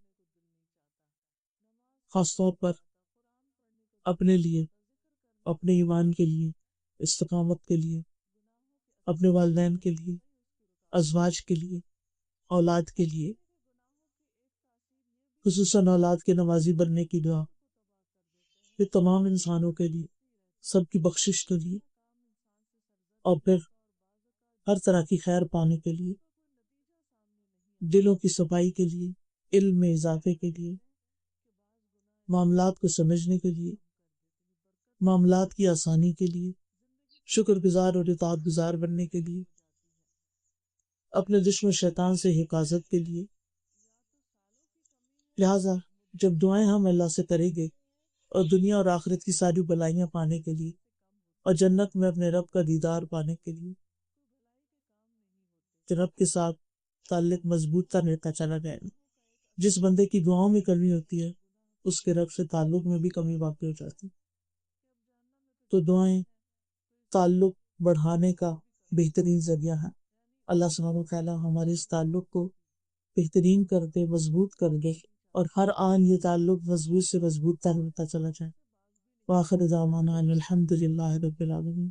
خاص طور پر اپنے لیے، اپنے ایمان کے لیے، استقامت کے لیے، اپنے والدین کے لیے، ازواج کے لیے، اولاد کے لیے، خصوصاً اولاد کے نمازی بننے کی دعا، پھر تمام انسانوں کے لیے، سب کی بخشش کے لیے، اور پھر ہر طرح کی خیر پانے کے لیے، دلوں کی صفائی کے لیے، علم میں اضافے کے لیے، معاملات کو سمجھنے کے لیے، معاملات کی آسانی کے لیے، شکر گزار اور اطاعت گزار بننے کے لیے، اپنے دشمن شیطان سے حفاظت کے لیے۔ لہٰذا جب دعائیں ہم اللہ سے کریں گے اور دنیا اور آخرت کی ساری بلائیاں پانے کے لیے اور جنت میں اپنے رب کا دیدار پانے کے لیے، کہ رب کے ساتھ تعلق مضبوط کرنے چلا جائے، جس بندے کی دعاؤں میں کمی ہوتی ہے اس کے رب سے تعلق میں بھی کمی واقع ہو جاتی۔ تو دعائیں تعلق بڑھانے کا بہترین ذریعہ ہے۔ اللہ سبحانہ وتعالیٰ ہمارے اس تعلق کو بہترین کر دے، مضبوط کر دے، اور ہر آن یہ تعلق مضبوط سے مضبوط تر ہوتا چلا جائے۔ وآخر دعوانا ان الحمد للہ رب العالمین۔